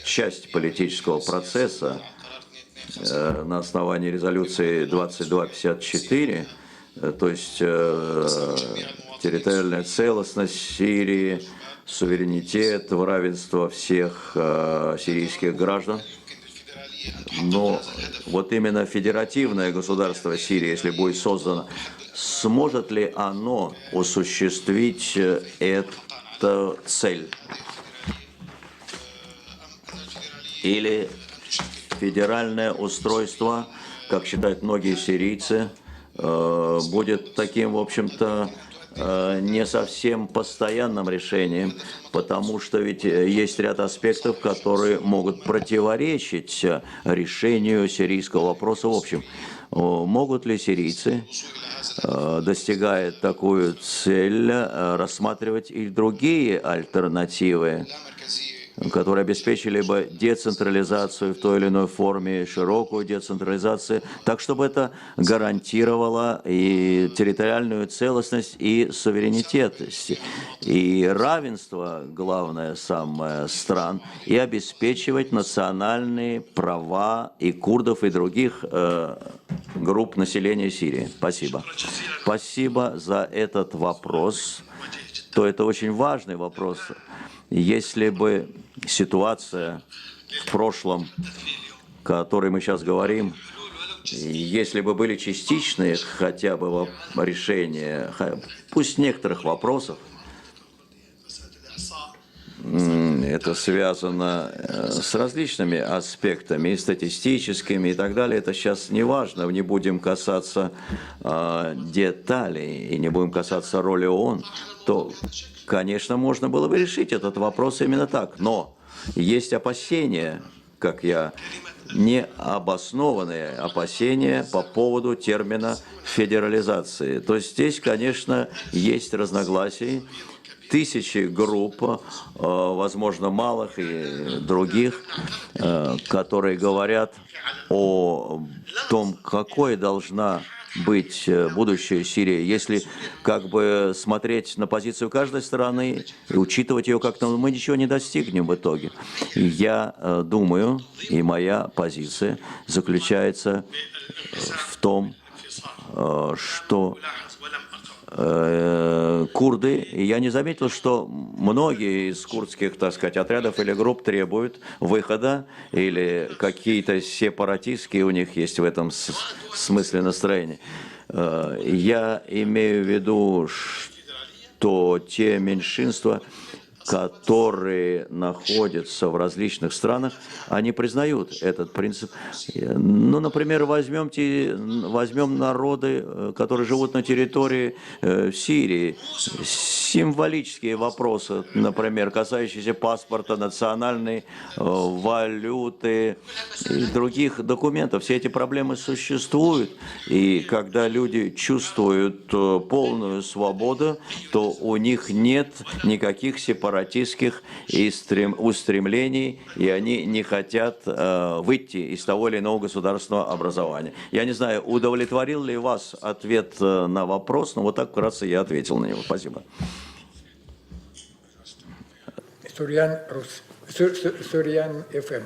часть политического процесса на основании резолюции 2254, то есть территориальная целостность Сирии, суверенитет, равенство всех сирийских граждан. Но вот именно федеративное государство Сирии, если будет создано, сможет ли оно осуществить эту цель? Или федеральное устройство, как считают многие сирийцы, будет таким, в общем-то, не совсем постоянным решением, потому что ведь есть ряд аспектов, которые могут противоречить решению сирийского вопроса в общем. Могут ли сирийцы, достигая такую цель, рассматривать и другие альтернативы, которые обеспечили бы децентрализацию в той или иной форме, широкую децентрализацию, так, чтобы это гарантировало и территориальную целостность, и суверенитет, и равенство, главное, самое, стран, и обеспечивать национальные права и курдов, и других групп населения Сирии. Спасибо. Спасибо за этот вопрос. То это очень важный вопрос. Если бы ситуация в прошлом, о которой мы сейчас говорим, Если бы были частичные хотя бы решения, пусть некоторых вопросов, это связано с различными аспектами, и статистическими, и так далее. Это сейчас не важно, не будем касаться деталей и не будем касаться роли ООН, то, конечно, можно было бы решить этот вопрос именно так. Но есть опасения, как я, необоснованные опасения по поводу термина федерализации. То есть здесь, конечно, есть разногласия. Тысячи групп, возможно, малых и других, которые говорят о том, какой должна быть будущая Сирия. Если как бы смотреть на позицию каждой страны и учитывать ее как-то, мы ничего не достигнем в итоге. Я думаю, и моя позиция заключается в том, что курды, и я не заметил, что многие из курдских, так сказать, отрядов или групп требуют выхода, или какие-то сепаратистские у них есть в этом смысле настроения. Я имею в виду, что те меньшинства, которые находятся в различных странах, они признают этот принцип. Ну, например, возьмем народы, которые живут на территории Сирии. Символические вопросы, например, касающиеся паспорта, национальной валюты и других документов. Все эти проблемы существуют. И когда люди чувствуют полную свободу, то у них нет никаких сепаратистских устремлений, и они не хотят выйти из того или иного государственного образования. Я не знаю, удовлетворил ли вас ответ на вопрос, но вот так вкратце я ответил на него. Спасибо. Сурьян ФМ.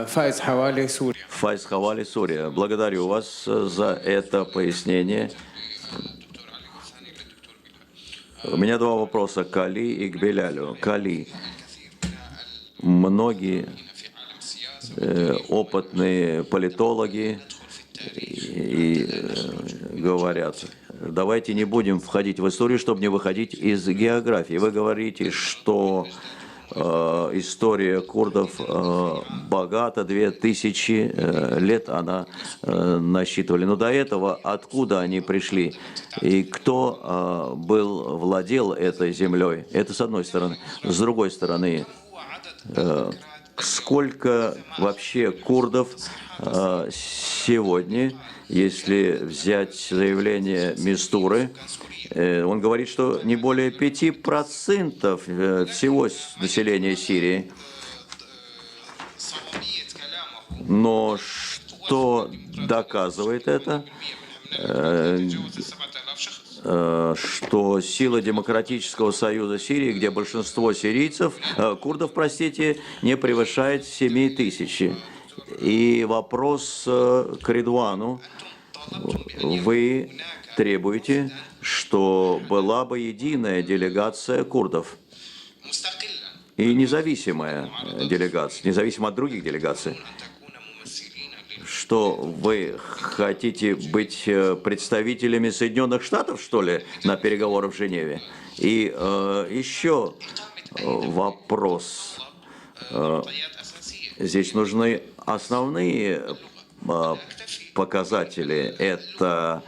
فايز حوالي سوريا. Файз Хавали, Сурия. Благодарю вас за это пояснение. У меня два вопроса к Али и к Белялю. К Али. Многие опытные политологи говорят, давайте не будем входить в историю, чтобы не выходить из географии. Вы говорите, что история курдов богата, 2000 лет она насчитывали. Но до этого откуда они пришли? И кто владел этой землей? Это с одной стороны. С другой стороны, сколько вообще курдов сегодня, если взять заявление Мистуры, он говорит, что не более 5% всего населения Сирии. Но что доказывает это? Что сила Демократического союза Сирии, где большинство сирийцев, курдов, простите, не превышает 7000. И вопрос к Ридвану. Вы требуете, что была бы единая делегация курдов и независимая делегация, независимо от других делегаций. Что вы хотите быть представителями Соединенных Штатов, что ли, на переговорах в Женеве? И еще вопрос. Здесь нужны основные показатели. Это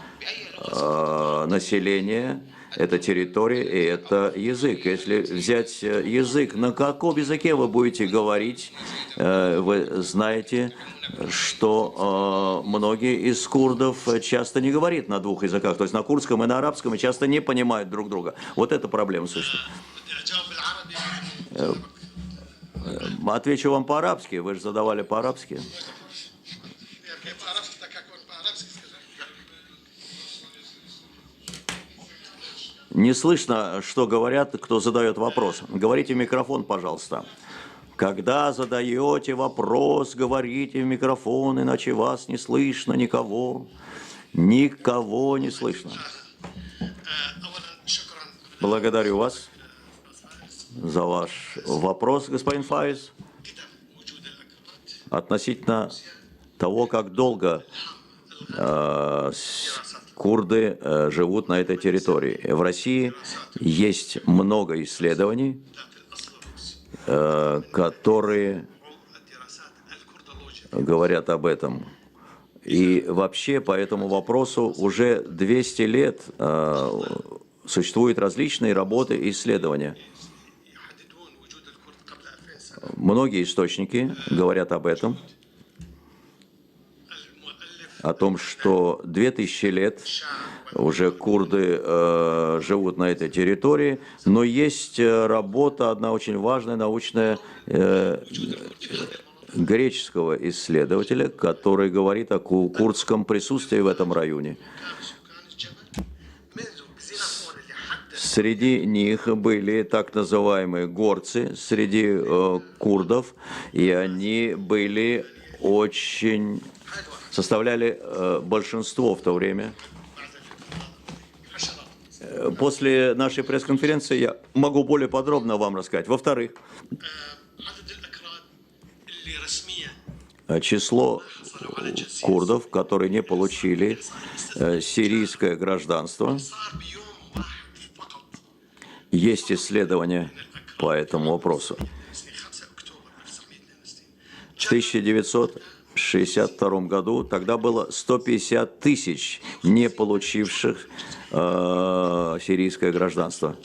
население, это территория и это язык. Если взять язык, на каком языке вы будете говорить? Вы знаете, что многие из курдов часто не говорят на двух языках, то есть на курдском и на арабском, и часто не понимают друг друга. Вот эта проблема существует. Отвечу вам по-арабски, вы же задавали по-арабски. Не слышно, что говорят, кто задает вопрос. Говорите в микрофон, пожалуйста. Когда задаете вопрос, говорите в микрофон, иначе вас не слышно никого. Никого не слышно. Благодарю вас за ваш вопрос, господин Файз. относительно того, как долго курды живут на этой территории. В России есть много исследований, которые говорят об этом. И вообще по этому вопросу уже 200 лет существуют различные работы и исследования. Многие источники говорят об этом, о том, что 2000 лет уже курды живут на этой территории, но есть работа, одна очень важная, научная, греческого исследователя, который говорит о курдском присутствии в этом районе. Среди них были так называемые горцы, среди курдов, и они были составляли большинство в то время. После нашей пресс-конференции я могу более подробно вам рассказать. Во-вторых, число курдов, которые не получили сирийское гражданство, есть исследования по этому вопросу. В 1962 году тогда было 150 тысяч не получивших сирийское гражданство.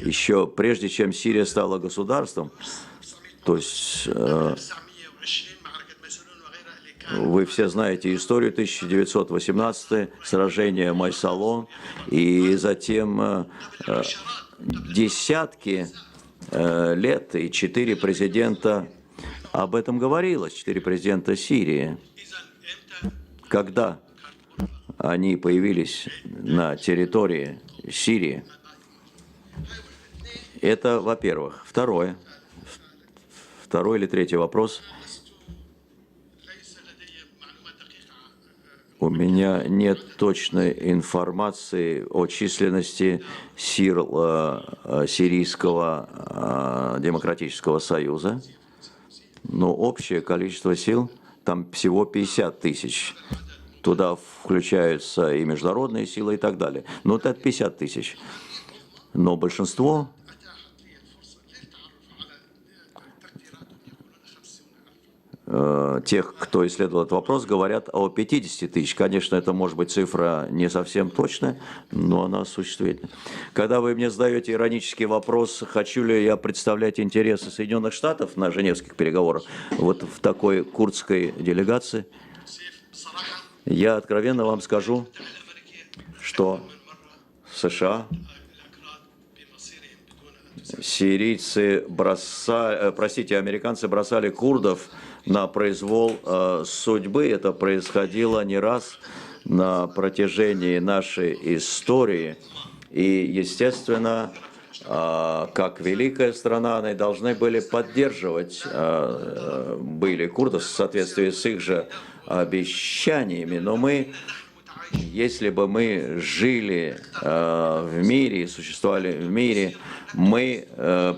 Еще прежде чем Сирия стала государством, то есть вы все знаете историю 1918, сражение Майсалон, и затем десятки лет и 4 президента об этом говорилось, 4 президента Сирии. Когда они появились на территории Сирии, это, во-первых. Второй или третий вопрос. У меня нет точной информации о численности сил Сирийского демократического союза, но общее количество сил там всего 50 тысяч. Туда включаются и международные силы и так далее. Но это 50 тысяч. Но большинство тех, кто исследовал этот вопрос, говорят о 50 тысяч. Конечно, это может быть цифра не совсем точная, но она существительна. Когда вы мне задаете иронический вопрос, хочу ли я представлять интересы Соединенных Штатов на Женевских переговорах, вот в такой курдской делегации, я откровенно вам скажу, что США, американцы бросали курдов на произвол судьбы. Это происходило не раз на протяжении нашей истории. И, естественно, как великая страна, они должны были поддерживать были курдов в соответствии с их же обещаниями. Но мы, если бы мы жили в мире и существовали в мире, мы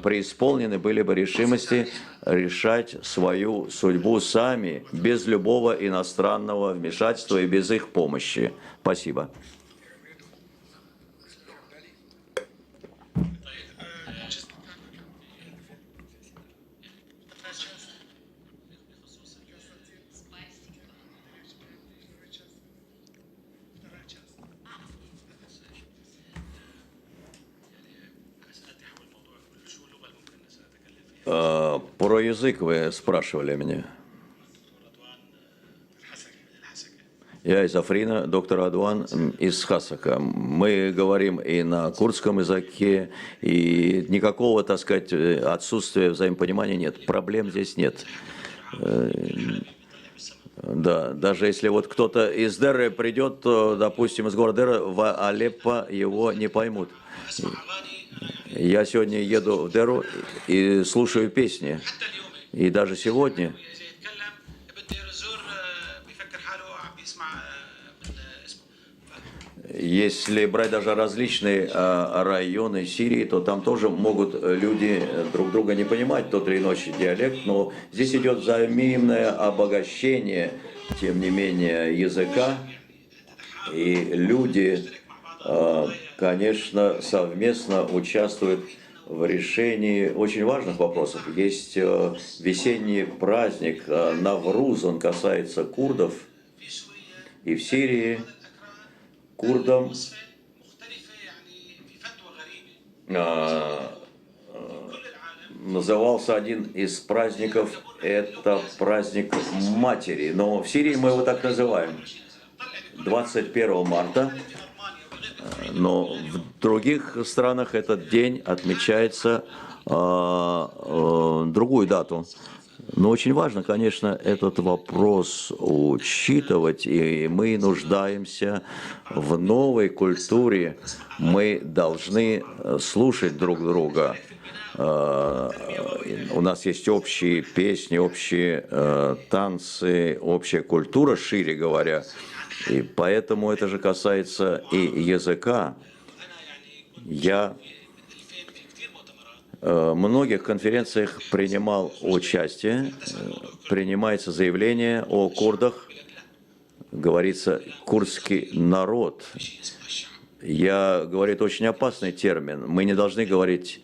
преисполнены были бы решимости решать свою судьбу сами, без любого иностранного вмешательства и без их помощи. Спасибо. Про язык вы спрашивали меня. Я из Африна, доктор Адуан из Хасака. Мы говорим и на курдском языке, и никакого, так сказать, отсутствия взаимопонимания нет. Проблем здесь нет. Да, даже если вот кто-то из Дерры придет, то, допустим, из города Дерры в Алеппо его не поймут. Я сегодня еду в Деру и слушаю песни. И даже сегодня Если брать даже различные районы Сирии, то там тоже могут люди друг друга не понимать, тот или иной диалект, но здесь идет взаимное обогащение, тем не менее, языка, и люди, конечно, совместно участвуют в решении очень важных вопросов. Есть весенний праздник Навруз, он касается курдов, и в Сирии курдам назывался один из праздников, это праздник матери, но в Сирии мы его так называем, 21 марта, но в других странах этот день отмечается другую дату. Но очень важно, конечно, этот вопрос учитывать, и мы нуждаемся в новой культуре. Мы должны слушать друг друга. У нас есть общие песни, общие танцы, общая культура, шире говоря. И поэтому это же касается и языка. Я в многих конференциях принимал участие, принимается заявление о курдах, говорится «курдский народ». Я говорю, это очень опасный термин. Мы не должны говорить,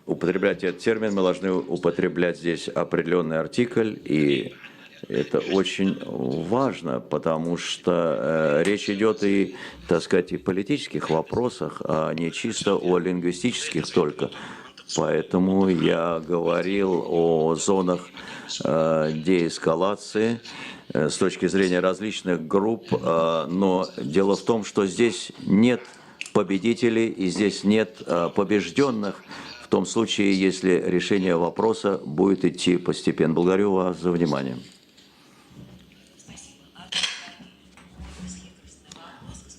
употреблять этот термин, мы должны употреблять здесь определенный артикль, и это очень важно, потому что речь идет и, так сказать, и политических вопросах, а не чисто о лингвистических только. Поэтому я говорил о зонах деэскалации с точки зрения различных групп, но дело в том, что здесь нет победителей и здесь нет побежденных, в том случае, если решение вопроса будет идти постепенно. Благодарю вас за внимание.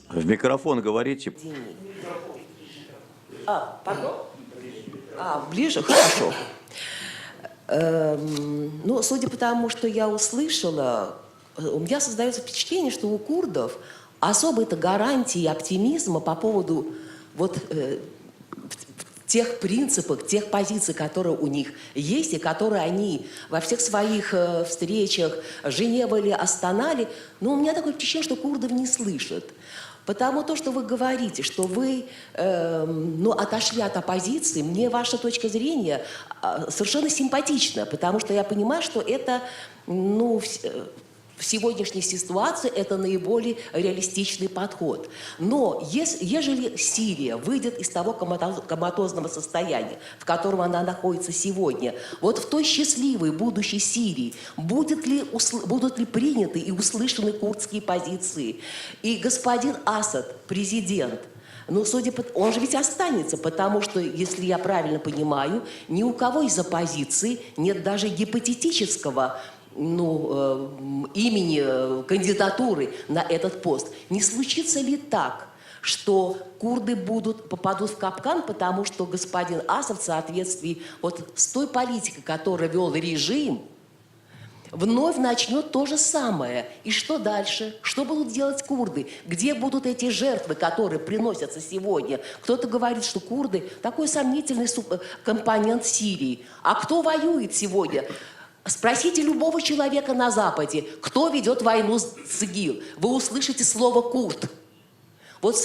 В микрофон говорите. Пардон? Ближе? Хорошо. Ну, судя по тому, что я услышала, у меня создается впечатление, что у курдов особой-то гарантии оптимизма по поводу вот тех принципов, тех позиций, которые у них есть, и которые они во всех своих встречах Женева или Астана, но у меня такое впечатление, что курдов не слышат. Потому то, что вы говорите, что вы отошли от оппозиции, мне ваша точка зрения совершенно симпатична, потому что я понимаю, что это, в сегодняшней ситуации это наиболее реалистичный подход. Но ежели Сирия выйдет из того коматозного состояния, в котором она находится сегодня, вот в той счастливой будущей Сирии будут ли приняты и услышаны курдские позиции? И господин Асад, президент, он же ведь останется, потому что, если я правильно понимаю, ни у кого из оппозиции нет даже гипотетического имени, кандидатуры на этот пост. Не случится ли так, что курды попадут в капкан, потому что господин Асад в соответствии вот с той политикой, которую вел режим, вновь начнет то же самое. И что дальше? Что будут делать курды? Где будут эти жертвы, которые приносятся сегодня? Кто-то говорит, что курды – такой сомнительный компонент Сирии. А кто воюет сегодня? Спросите любого человека на Западе, кто ведет войну с ИГИЛ. Вы услышите слово «курд». Вот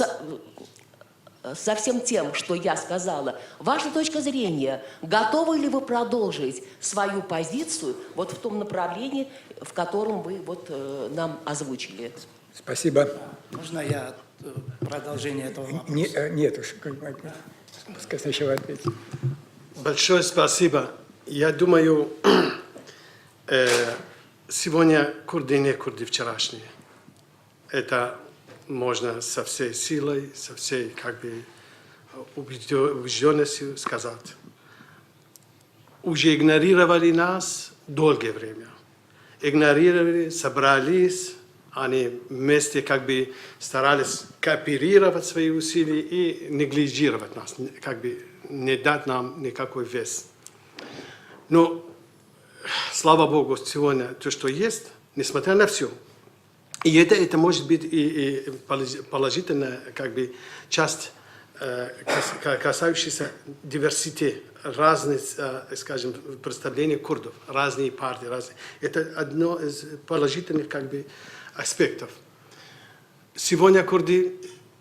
со всем тем, что я сказала, ваша точка зрения, готовы ли вы продолжить свою позицию вот в том направлении, в котором вы нам озвучили? Спасибо. Можно я продолжение этого вопроса? Нет уж, пускай сначала ответить. Большое спасибо. Я думаю, сегодня курды не курды вчерашние. Это можно со всей силой, со всей убежденностью сказать. Уже игнорировали нас долгое время. Игнорировали, собрались, они вместе старались кооперировать свои усилия и неглижировать нас, не дать нам никакой вес. Но слава Богу, сегодня то, что есть, несмотря на все. И это может быть и положительная как бы, часть, касающаяся диверситета, разных, скажем, представлений курдов, разные партии, разные. Это одно из положительных как бы, аспектов. Сегодня курды,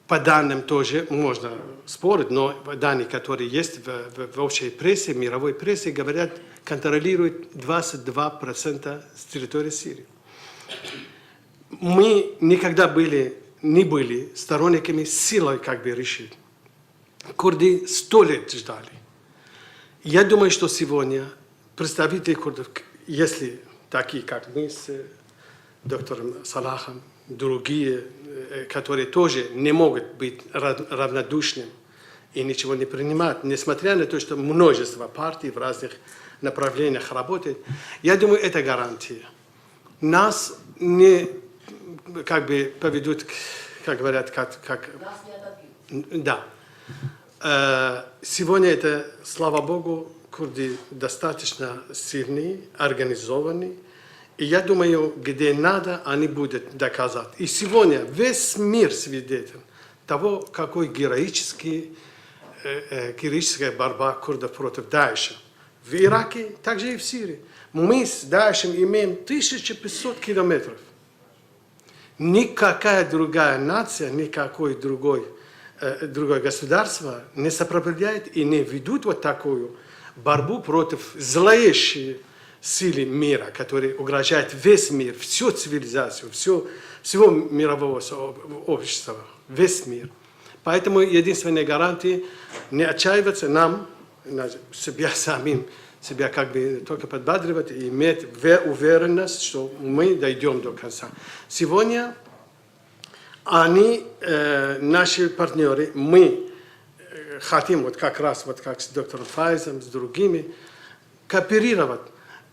по данным тоже можно спорить, но данные, которые есть в общей прессе, мировой прессе, говорят, контролируют 22% с территории Сирии. Мы никогда не были сторонниками силой как бы решить. Курды 100 лет ждали. Я думаю, что сегодня представители курдов, если такие, как мы с доктором Салахом, другие, которые тоже не могут быть равнодушными и ничего не принимать, несмотря на то, что множество партий в разных направлениях работает, я думаю, это гарантия. Нас не как бы поведут, как говорят, как... Да. Сегодня это, слава Богу, курды достаточно сильные, организованные. И я думаю, где надо, они будут доказать. И сегодня весь мир свидетель того, какой героическая борьба курдов против Даиша. В Ираке, также и в Сирии. Мы с Даишем имеем 1500 километров. Никакая другая нация, никакое другое государство не сопровождает и не ведут вот такую борьбу против зловещей силы мира, которые угрожают весь мир, всю цивилизацию, всего мирового общества, весь мир. Поэтому единственная гарантия не отчаиваться нам, себя самим, себя как бы только подбадривать и иметь уверенность, что мы дойдем до конца. Сегодня они, наши партнеры, мы хотим вот как раз, вот как с доктором Файзом, с другими, кооперировать.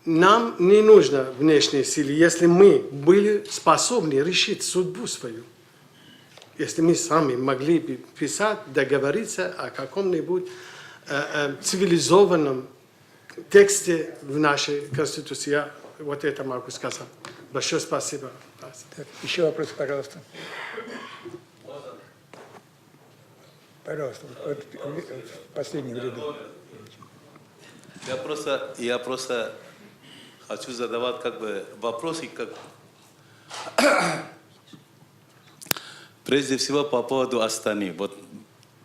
Нам не нужно внешние силы, если мы были способны решить судьбу свою. Если мы сами могли бы писать, договориться о каком-нибудь цивилизованном тексте в нашей Конституции, я вот это могу сказать. Большое спасибо. Так, еще вопрос, пожалуйста. Пожалуйста, вот в последнем ряду. Я просто хочу задавать как бы вопросы, как прежде всего по поводу Астаны. Вот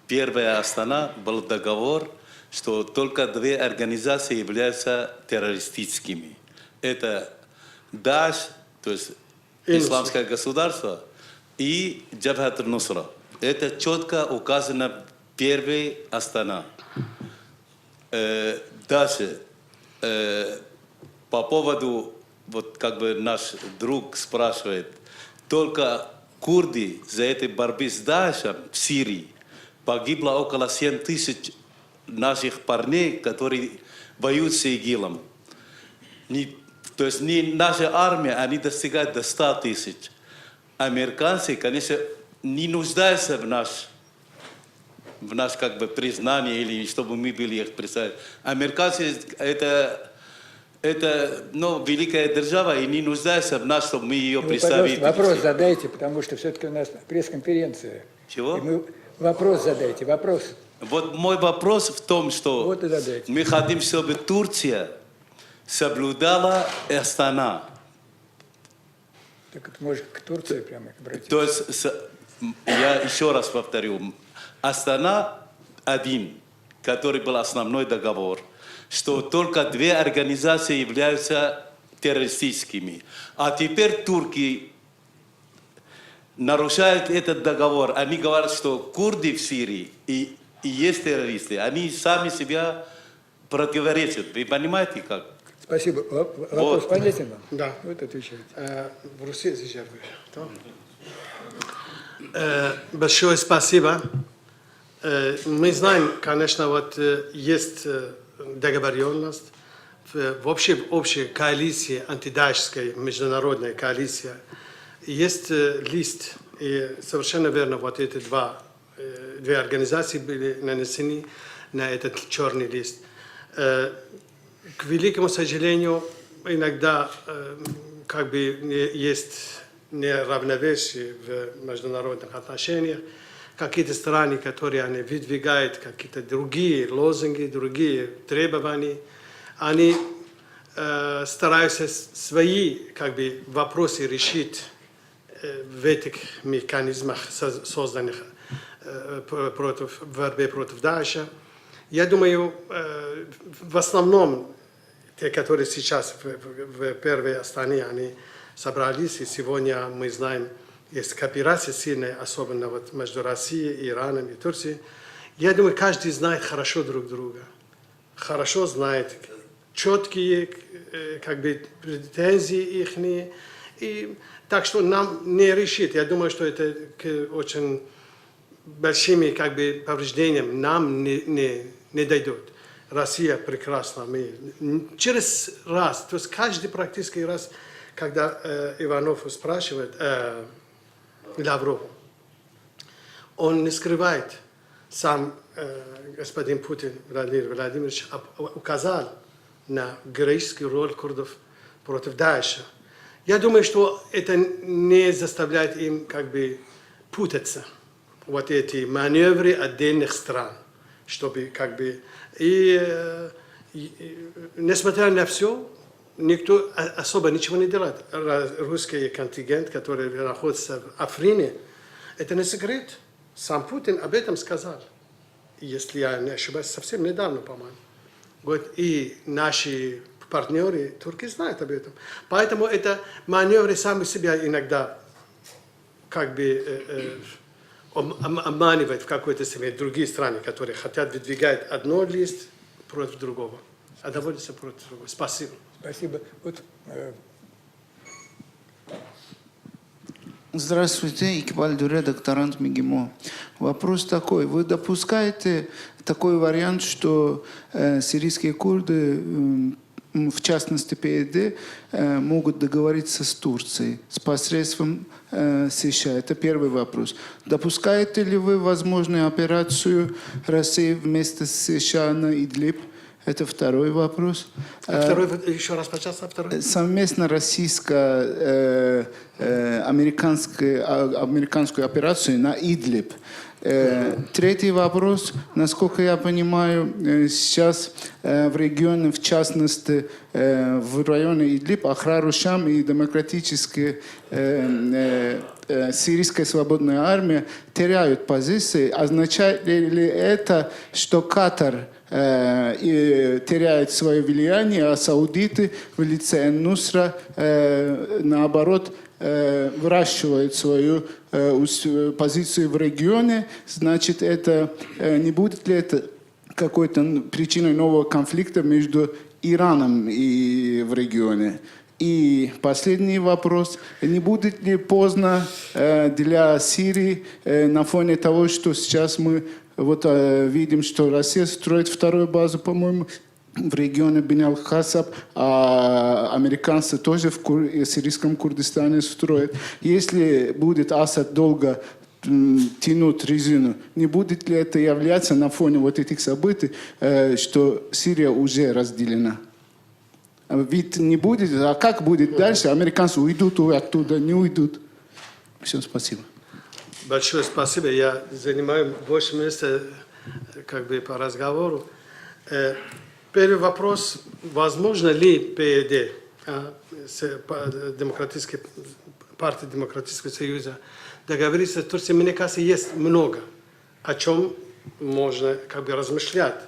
первая Астана был договор, что только две организации являются террористическими. Это Даиш, то есть Исламское государство, и Джабхат аль-Нусра. Это четко указано в первой Астана. Дальше, по поводу, вот как бы наш друг спрашивает, только курды за этой борьбы с Даишем в Сирии погибло около 7 тысяч наших парней, которые воюют с ИГИЛом. То есть не наша армия, они достигают до 100 тысяч. Американцы, конечно, не нуждаются в наш как бы признании или чтобы мы были их представители. Американцы это великая держава и не нуждаются в нас, чтобы мы ее представили. Вопрос задайте, потому что все-таки у нас пресс-конференция. Чего? Вопрос задайте, вопрос. Вот мой вопрос в том, что Вот и задайте. мы хотим, чтобы Турция соблюдала Астана. Так это может к Турции прямо обратиться. То есть, я еще раз повторю, Астана один, который был основной договор, что только две организации являются террористическими. А теперь турки нарушают этот договор. Они говорят, что курды в Сирии и есть террористы. Они сами себя противоречат. Вы понимаете как? Спасибо. Вопрос понятен вам? Да. Вот отвечайте. В Руси большое спасибо. Мы знаем, конечно, вот есть договоренность в общей коалиции, антидаишской международной коалиции. Есть лист, и совершенно верно, вот эти две организации были нанесены на этот черный лист. К великому сожалению, иногда как бы есть неравновесие в международных отношениях. Какие-то страны, которые они выдвигают какие-то другие лозунги, другие требования, они стараются свои как бы вопросы решить в этих механизмах, созданных против борьбы против Даиша. Я думаю, в основном те, которые сейчас в первой Астане, они собрались, и сегодня мы знаем, есть кооперация сильная, особенно вот между Россией, Ираном и Турцией. Я думаю, каждый знает хорошо друг друга, хорошо знает четкие как бы претензии их. И так что нам не решить. Я думаю, что это к очень большими как бы повреждениями нам не дойдет. Россия прекрасна. Мы через раз, то есть каждый практически раз, когда Иванов спрашивает Лаврову, он не скрывает, сам господин Путин Владимир Владимирович указал на героическую роль курдов против Даиша. Я думаю, что это не заставляет им как бы путаться. Вот эти маневры отдельных стран, чтобы как бы... И несмотря на все, никто особо ничего не делает. Русский контингент, который находится в Африне, это не секрет. Сам Путин об этом сказал. Если я не ошибаюсь, совсем недавно, по-моему. Вот, и наши партнеры, турки, знают об этом. Поэтому это маневры сами себя иногда как бы обманывают в какой-то степени другие страны, которые хотят выдвигать одно лист против другого, а доводятся против другого. Спасибо. Спасибо. Вот, Здравствуйте, Икбаль Дюре, докторант МИГИМО. Вопрос такой. Вы допускаете такой вариант, что сирийские курды, в частности ПЕД, могут договориться с Турцией с посредством США? Это первый вопрос. Допускаете ли вы возможную операцию России вместе с США на Идлиб? Это второй вопрос. Второй, еще раз, пожалуйста, второй. Совместно российско-американскую операцию на Идлиб. Третий вопрос. Насколько я понимаю, сейчас в регионе, в частности, в районе Идлиб, Ахрар-Шам и демократическая сирийская свободная армия теряют позиции. Означает ли это, что Катар теряет свое влияние, а саудиты в лице Эн-Нусра, наоборот, выращивают свою позицию в регионе? Значит, это не будет ли это какой-то причиной нового конфликта между Ираном и в регионе? И последний вопрос. Не будет ли поздно для Сирии на фоне того, что сейчас мы вот видим, что Россия строит вторую базу, по-моему, в регионе Бен-аль-Хасаб, а американцы тоже в сирийском Курдистане строят. Если будет Асад долго тянуть резину, не будет ли это являться на фоне вот этих событий, что Сирия уже разделена? Ведь не будет, а как будет дальше? Американцы уйдут оттуда, не уйдут. Все, спасибо. Большое спасибо. Я занимаю больше места как бы по разговору. Первый вопрос. Возможно ли ПЕД, партия Демократического Союза, договориться с Турцией? Мне кажется, есть много, о чем можно как бы размышлять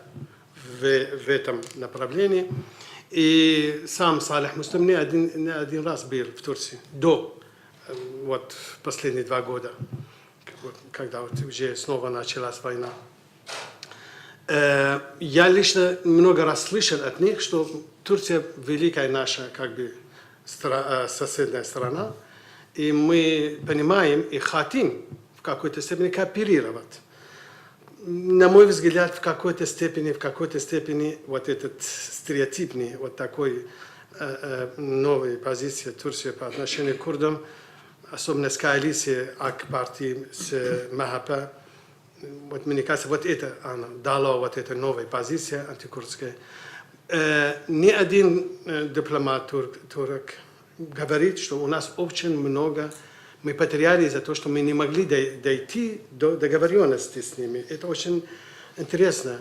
в этом направлении. И сам Салих Муслим не один раз был в Турции до вот последние 2 года, когда вот уже снова началась война. Я лично много раз слышал от них, что Турция великая наша как бы соседняя страна, и мы понимаем и хотим в какой-то степени кооперировать. На мой взгляд, в какой-то степени вот этот стереотипный, вот такой новой позиции Турции по отношению к курдам, особенно с коалицией АК-партии с МХП, вот мне кажется, вот это она дала вот эта новая позиция антикурдская. Ни один дипломат турок говорит, что у нас очень много, мы потеряли из-за того, что мы не могли дойти до договоренности с ними. Это очень интересно.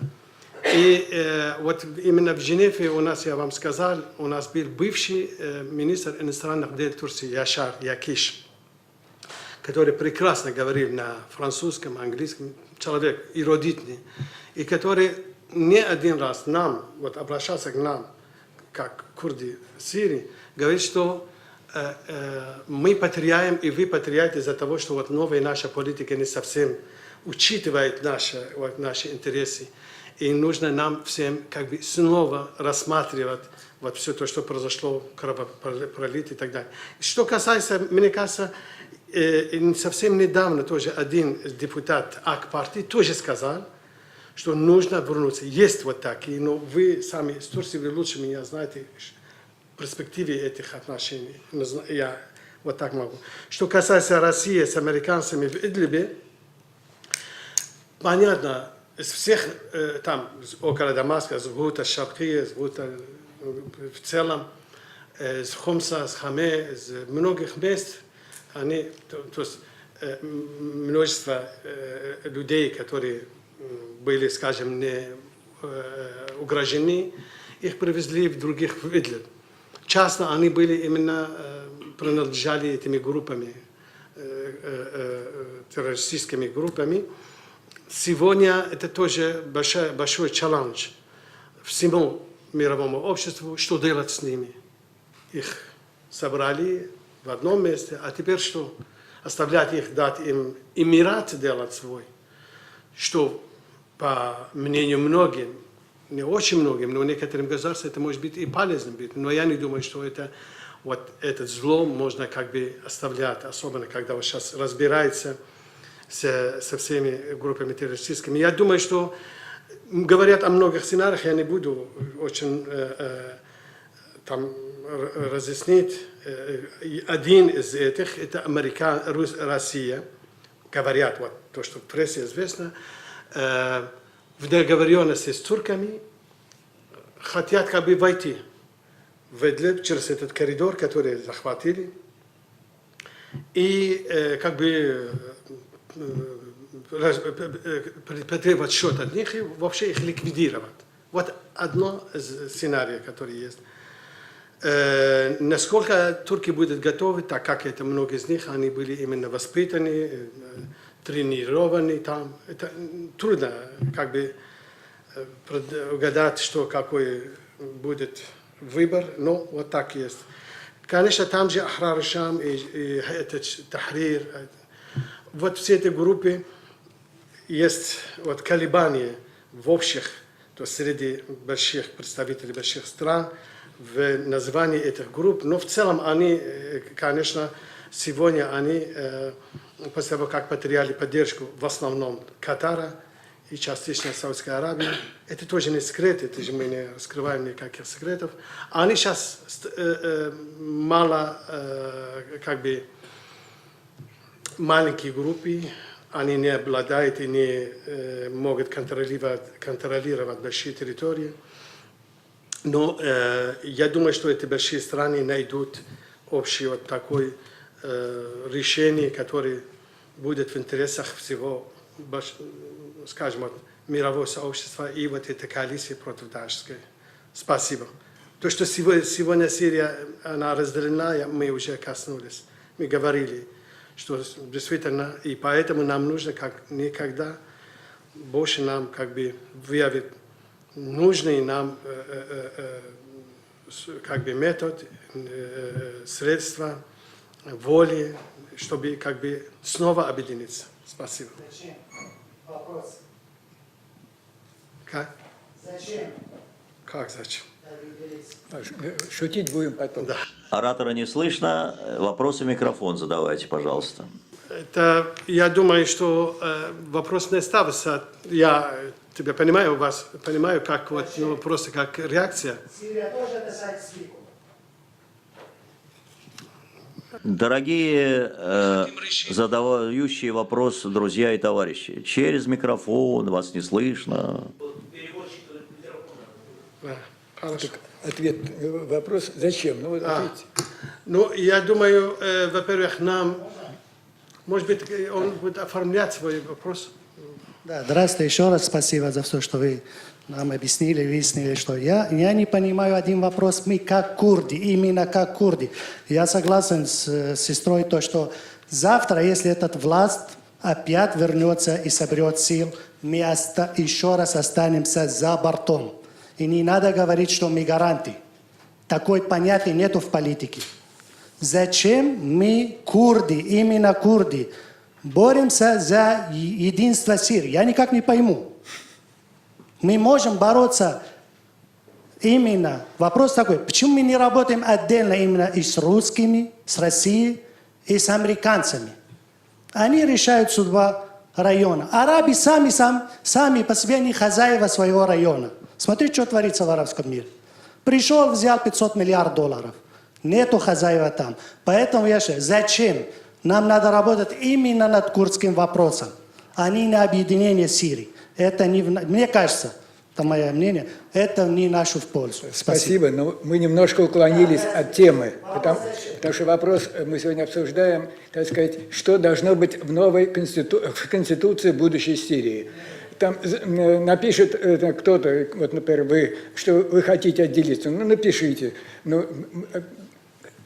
И вот именно в Женеве у нас, я вам сказал, у нас был бывший министр иностранных дел Турции Яшар Якиш, который прекрасно говорил на французском, английском, человек эрудитный, и который не один раз нам, вот обращался к нам, как курды Сирии, говорит, что мы потеряем, и вы потеряете из-за того, что вот новая наша политика не совсем учитывает наши интересы. И нужно нам всем как бы снова рассматривать вот все то, что произошло, кровопролитие и так далее. Что касается, мне кажется, совсем недавно тоже один депутат АК-партии тоже сказал, что нужно вернуться. Есть вот такие, но вы сами из Турции, вы лучше меня знаете в перспективе этих отношений. Я вот так могу. Что касается России с американцами в Идлибе, понятно, из всех там около Дамаска, с Гута, Шаркия, с Гута в целом, с Хомса, с Хаме, из многих мест, они, то есть множество людей, которые были, скажем, не угрожены, их привезли в других в Идлиб. Часто они были именно, принадлежали этими группами, террористическими группами. Сегодня это тоже большой челлендж всему мировому обществу, что делать с ними. Их собрали в одном месте, а теперь что? Оставлять их, дать им эмират делать свой, что, по мнению многих, не очень многим, но некоторым государствам это может быть и полезно быть. Но я не думаю, что вот этот зло можно как бы оставлять, особенно когда он сейчас разбирается со всеми группами террористическими. Я думаю, что говорят о многих сценариях, я не буду очень там разъяснить. Один из этих – это Россия. Говорят, вот то, что в прессе известно, в договоренности с турками хотят как бы войти в Идлиб через этот коридор, который захватили, и как бы потребовать счет от них и вообще их ликвидировать. Вот одно из сценариев, который есть. Насколько турки будут готовы, так как это многие из них, они были именно воспитаны, тренированы там. Это трудно как бы угадать, что какой будет выбор, но вот так есть. Конечно, там же Ахрар Шам и этот Тахрир. Вот все эти группы есть вот колебания в общих, то есть среди больших представителей больших стран в названии этих групп, но в целом они, конечно, сегодня они, после того, как потеряли поддержку в основном Катара и частично Саудовской Аравии, это тоже не секрет, это же мы не раскрываем никаких секретов, они сейчас мало, как бы, маленькие группы, они не обладают и не могут контролировать большие территории. Но я думаю, что эти большие страны найдут общее вот такое решение, которое будет в интересах всего, скажем, вот, мирового сообщества и вот этой коалиции против Даишской. Спасибо. То, что сегодня Сирия, она разделена, мы уже коснулись. Мы говорили, что действительно, и поэтому нам нужно как никогда больше нам как бы выявить нужный нам как бы метод, средства, воли, чтобы как бы снова объединиться. Спасибо. Зачем? Вопрос. Как? Зачем? Как зачем? Шутить будем потом. Да. Оратора не слышно. Вопросы в микрофон задавайте, пожалуйста. Это, я думаю, что вопрос не ставится. Я тебя понимаю, вас понимаю, как вот, ну, просто как реакция. Сирия тоже это сайт СВИКу. Дорогие задающие вопрос друзья и товарищи, через микрофон вас не слышно. Да, хорошо. ответ, вопрос, зачем? Ну, вот ответьте. Ну, я думаю, во-первых, нам, может быть, он будет оформлять свой вопрос. Да, здравствуйте, еще раз спасибо за все, что вы нам объяснили, выяснили, что я не понимаю один вопрос. Мы как курды, именно как курды. Я согласен с сестрой, то, что завтра, если этот власть опять вернется и соберет сил, мы еще раз останемся за бортом. И не надо говорить, что мы гаранты. Такой понятия нету в политике. Зачем мы, курды, именно курды, боремся за единство Сирии? Я никак не пойму. Мы можем бороться именно. Вопрос такой, почему мы не работаем отдельно именно и с русскими, с Россией, и с американцами? Они решают судьбу района. Арабы сами по себе не хозяева своего района. Смотрите, что творится в арабском мире. Пришел, взял 500 миллиардов долларов. Нету хозяева там. Поэтому я считаю, зачем? Нам надо работать именно над курдским вопросом, а не на объединение Сирии. Это не, мне кажется, это мое мнение, это не нашу в пользу. Спасибо, но мы немножко уклонились от темы, потому что вопрос мы сегодня обсуждаем, так сказать, что должно быть в новой конституции будущей Сирии. Там напишет кто-то, вот, например, вы, что вы хотите отделиться, ну напишите. Ну,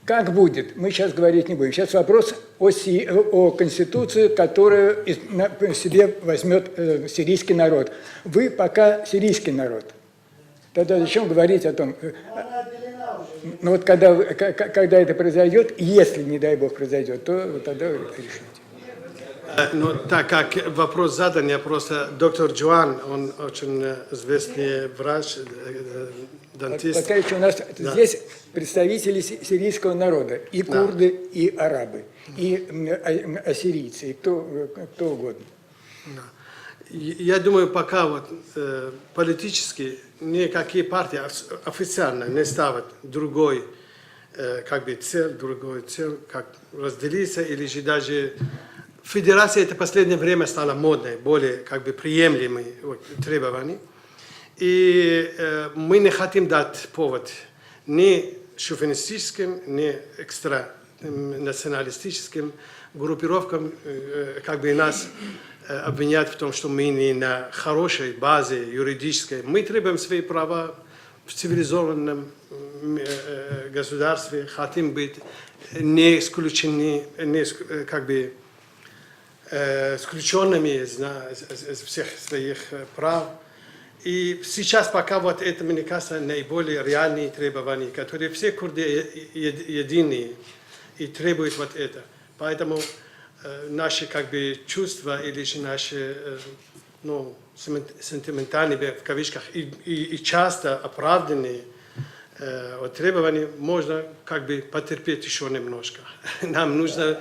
как будет? Мы сейчас говорить не будем. Сейчас вопрос о конституции, которую на себе возьмет сирийский народ. Вы пока сирийский народ. Тогда зачем говорить о том? Ну вот когда это произойдет, если, не дай бог, произойдет, то тогда решите. Ну, так как вопрос задан, я просто доктор Джоан, он очень известный врач, дантист. Пока еще у нас здесь представители сирийского народа, и курды, и арабы, и ассирийцы, и кто угодно. Я думаю, пока вот политически никакие партии официально не ставят другой цель, как разделиться, или же даже федерация это в последнее время стала модной, более приемлемой требований. И мы не хотим дать повод ни шовинистическим, ни экстранационалистическим группировкам, нас обвинять в том, что мы не на хорошей базе юридической. Мы требуем свои права в цивилизованном государстве, хотим быть не исключенными из всех своих прав. И сейчас пока вот это, мне кажется, наиболее реальные требования, которые все курды единые и требуют вот это. Поэтому наши чувства или же наши сентиментальные, в кавычках, и часто оправданные требования можно потерпеть еще немножко. Нам нужно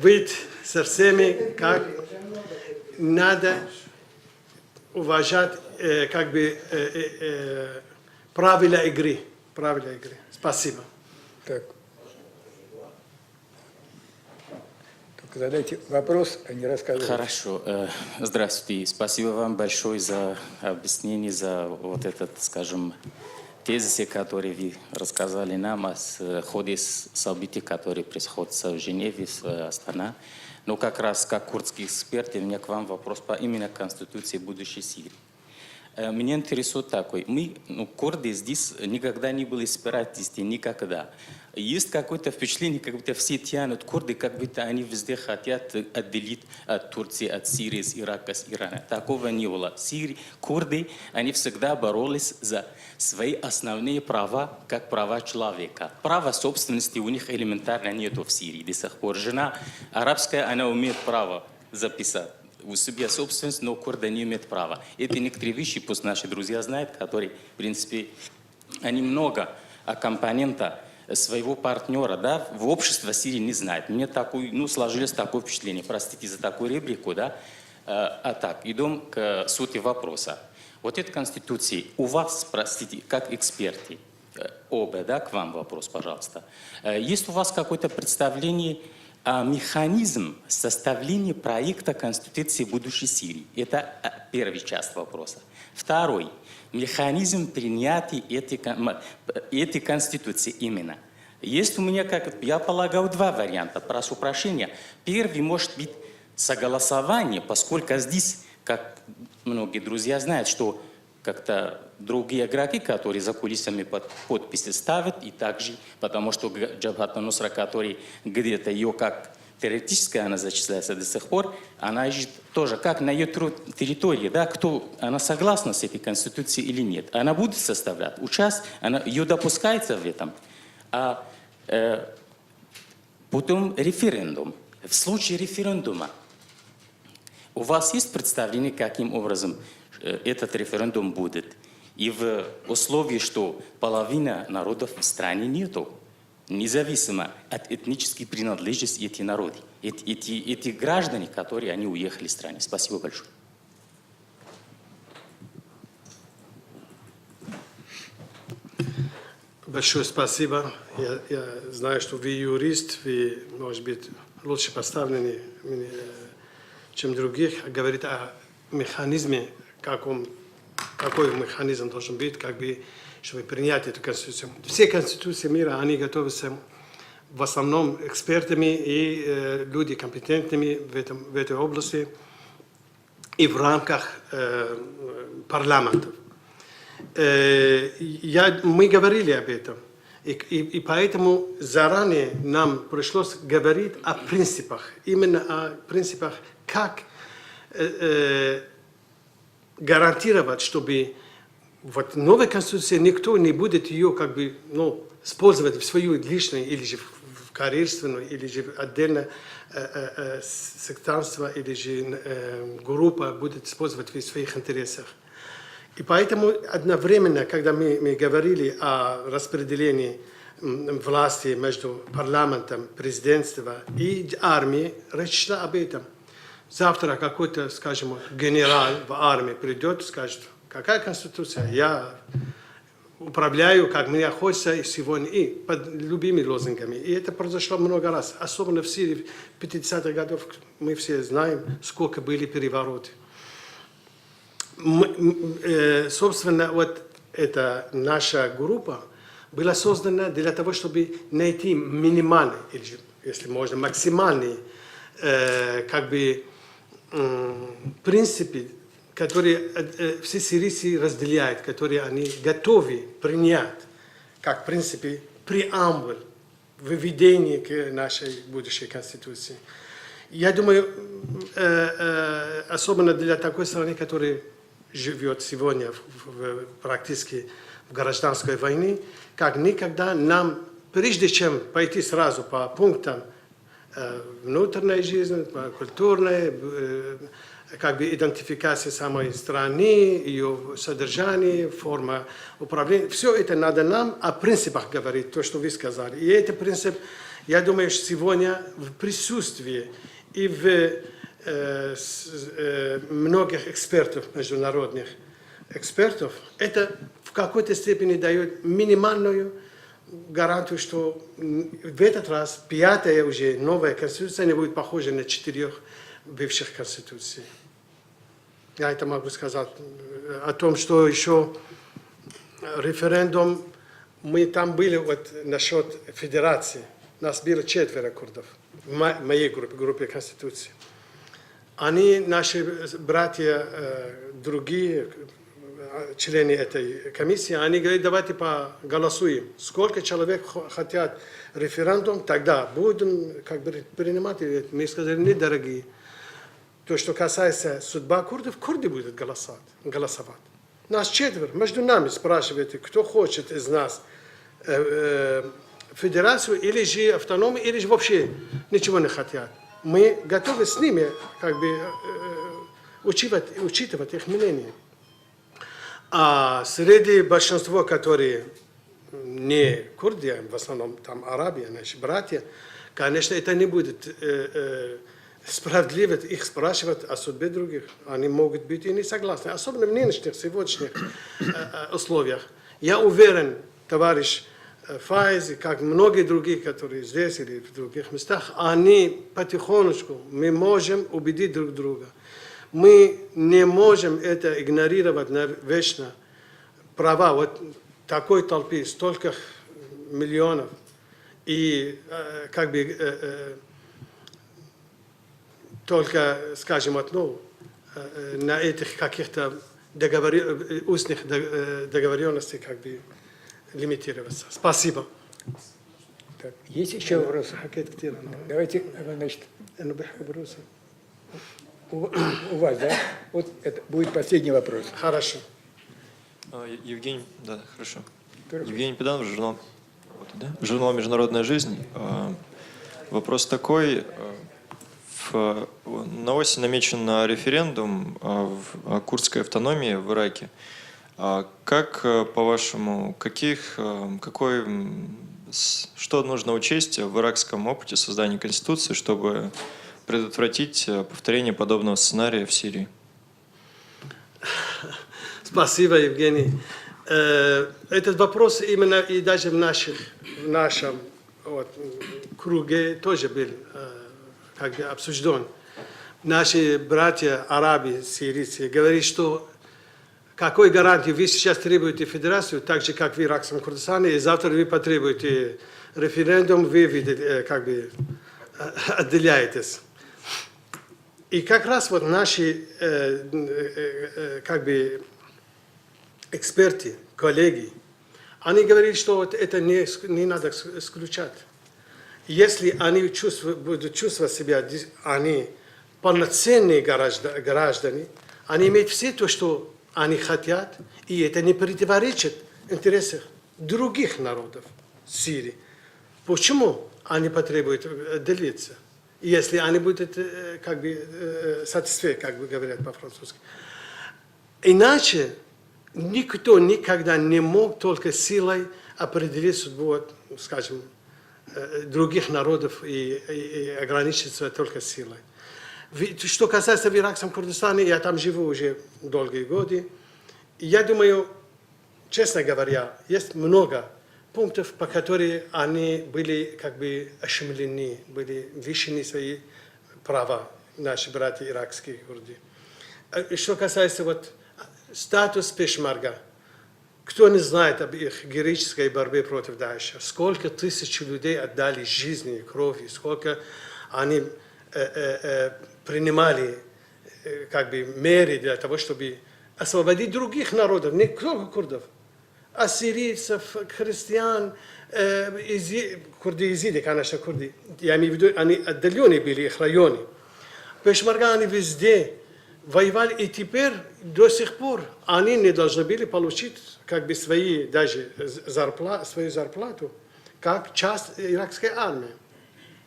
быть со всеми, как надо уважать правила игры. Спасибо. Так. Только задайте вопрос, а не рассказывайте. Хорошо. Здравствуйте. Спасибо вам большое за объяснение, за вот этот, скажем, тезисы, которые вы рассказали нам о ходе событий, которые происходят в Женеве, в Астана. Но как раз как курдский эксперт, у меня к вам вопрос по именно Конституции будущей Сирии. Меня интересует такой. Мы, курды, здесь никогда не были сепаратисты, никогда. Есть какое-то впечатление, как будто все тянут курды, как будто они везде хотят отделить от Турции, от Сирии, с Ирака, с Ирана. Такого не было. Курды, они всегда боролись за свои основные права, как права человека. Право собственности у них элементарно нету в Сирии до сих пор. Жена арабская, она умеет право записать у себя собственность, но курды не имеют права. Это некоторые вещи, пусть наши друзья знают, которые, в принципе, они много компонента своего партнера, да, в обществе Сирии не знают. Мне сложилось такое впечатление, простите за такую рубрику, да. А так, идем к сути вопроса. Вот эта конституция у вас, простите, как эксперты, оба, да, к вам вопрос, пожалуйста. Есть у вас какое-то представление, А механизм составления проекта Конституции будущей Сирии. Это первая часть вопроса. Второй. Механизм принятия этой Конституции именно. Есть у меня, как я полагаю, два варианта. Прошу прощения. Первый может быть согласование, поскольку здесь, как многие друзья знают, что как-то другие игроки, которые за кулисами подписи ставят, и также, потому что Джабхат ан-Нусра, который где-то ее как теоретическая, она зачисляется до сих пор, она ищет тоже, как на ее территории, да, кто, она согласна с этой конституцией или нет. Она будет составлять, ее допускается в этом. А потом референдум. В случае референдума у вас есть представление, каким образом этот референдум будет? И в условии, что половина народов в стране нету, независимо от этнической принадлежности эти народы, эти граждане, которые они уехали из страны. Спасибо большое. Большое спасибо. Я знаю, что вы юрист, вы, может быть, лучше поставлены, чем других. Говорит о механизме, какой механизм должен быть, чтобы принять эту конституцию. Все конституции мира, они готовятся в основном экспертами и людьми компетентными в этой области и в рамках парламентов. Мы говорили об этом, и поэтому заранее нам пришлось говорить о принципах, именно о принципах, как гарантировать, чтобы вот новая конституция никто не будет ее использовать в свою личную или же в карьерственную, или же отдельно сектанство или же группа будет использовать в своих интересах. И поэтому одновременно, когда мы говорили о распределении власти между парламентом, президентством и армией, речь шла об этом. Завтра какой-то, скажем, генерал в армии придет и скажет, какая конституция, я управляю, как мне хочется сегодня, и под любыми лозунгами. И это произошло много раз, особенно в Сирии в 50-х годах, мы все знаем, сколько были перевороты. Собственно, вот эта наша группа была создана для того, чтобы найти минимальный, или, если можно, максимальный, принципы, которые все сирийцы разделяют, которые они готовы принять, как принципы преамбуль, введение к нашей будущей конституции. Я думаю, особенно для такой страны, которая живет сегодня практически в гражданской войне, как никогда нам, прежде чем пойти сразу по пунктам внутренней жизни, по культурной, идентификации самой страны, ее содержание, форма управления, все это надо нам о принципах говорить, то, что вы сказали. И этот принцип, я думаю, что сегодня в присутствии и в многих экспертов, международных экспертов, это в какой-то степени дает минимальную гарантию, что в этот раз пятая уже новая конституция не будет похожа на 4 бывших конституций. Я это могу сказать о том, что еще референдум, мы там были вот насчет федерации, нас было 4 курдов в моей группе конституции. Они, наши братья, другие члены этой комиссии, они говорят, давайте поголосуем. Сколько человек хотят референдум, тогда будем принимать. Мы сказали, недорогие. То, что касается судьбы курдов, курды будут голосовать. Нас 4, между нами спрашивают, кто хочет из нас федерацию, или же автономию, или же вообще ничего не хотят. Мы готовы с ними учитывать их мнение. А среди большинства, которые не курды, в основном там арабы, наши братья, конечно, это не будет справедливо их спрашивать о судьбе других. Они могут быть и не согласны, особенно в нынешних, сегодняшних условиях. Я уверен, товарищ Файз, как многие другие, которые здесь или в других местах, они потихонечку, мы можем убедить друг друга. Мы не можем это игнорировать навечно. Права вот такой толпы, столько миллионов. И как бы только, скажем, на этих каких-то устных договоренностей как бы лимитироваться. Спасибо. Так, есть еще вопросы? Давайте, значит, у вас, да? Вот это будет последний вопрос. Хорошо. Евгений, да, хорошо. Евгений Педанов, журнал «Международная жизнь». Вопрос такой. На осень намечен референдум о курдской автономии в Ираке. Как, по-вашему, что нужно учесть в иракском опыте создания Конституции, чтобы предотвратить повторение подобного сценария в Сирии? Спасибо, Евгений. Этот вопрос именно и даже в нашем круге тоже был как бы обсужден. Наши братья арабы, сирийцы, говорят, что какой гарантии вы сейчас требуете федерацию, так же, как в иракском Курдистане, и завтра вы потребуете референдум, вы как бы отделяетесь. И как раз вот наши как бы эксперты, коллеги, они говорили, что вот это не надо исключать. Если они будут чувствовать себя, они полноценные граждане, они имеют все то, что они хотят, и это не противоречит интересам других народов Сирии. Почему они потребуют делиться, если они будут как бы satisfait, как бы говорят по-французски? Иначе никто никогда не мог только силой определить судьбу, скажем, других народов и ограничиться только силой. Что касается в иракском Курдистане, я там живу уже долгие годы. Я думаю, честно говоря, есть много пунктов, по которым они были как бы ошеломлены, были лишены свои права, наши братья иракские курды. Что касается статус пешмерга, кто не знает об их героической борьбе против Даиша, сколько тысяч людей отдали жизни и крови, сколько они принимали как бы меры для того, чтобы освободить других народов, не только курдов, ассирийцев, христиан, курды-езиды, конечно, курды. Я имею в виду, они отдаленные были, их районы. Пешмерга они везде воевали, и теперь до сих пор они не должны были получить как бы свою зарплату, как часть иракской армии.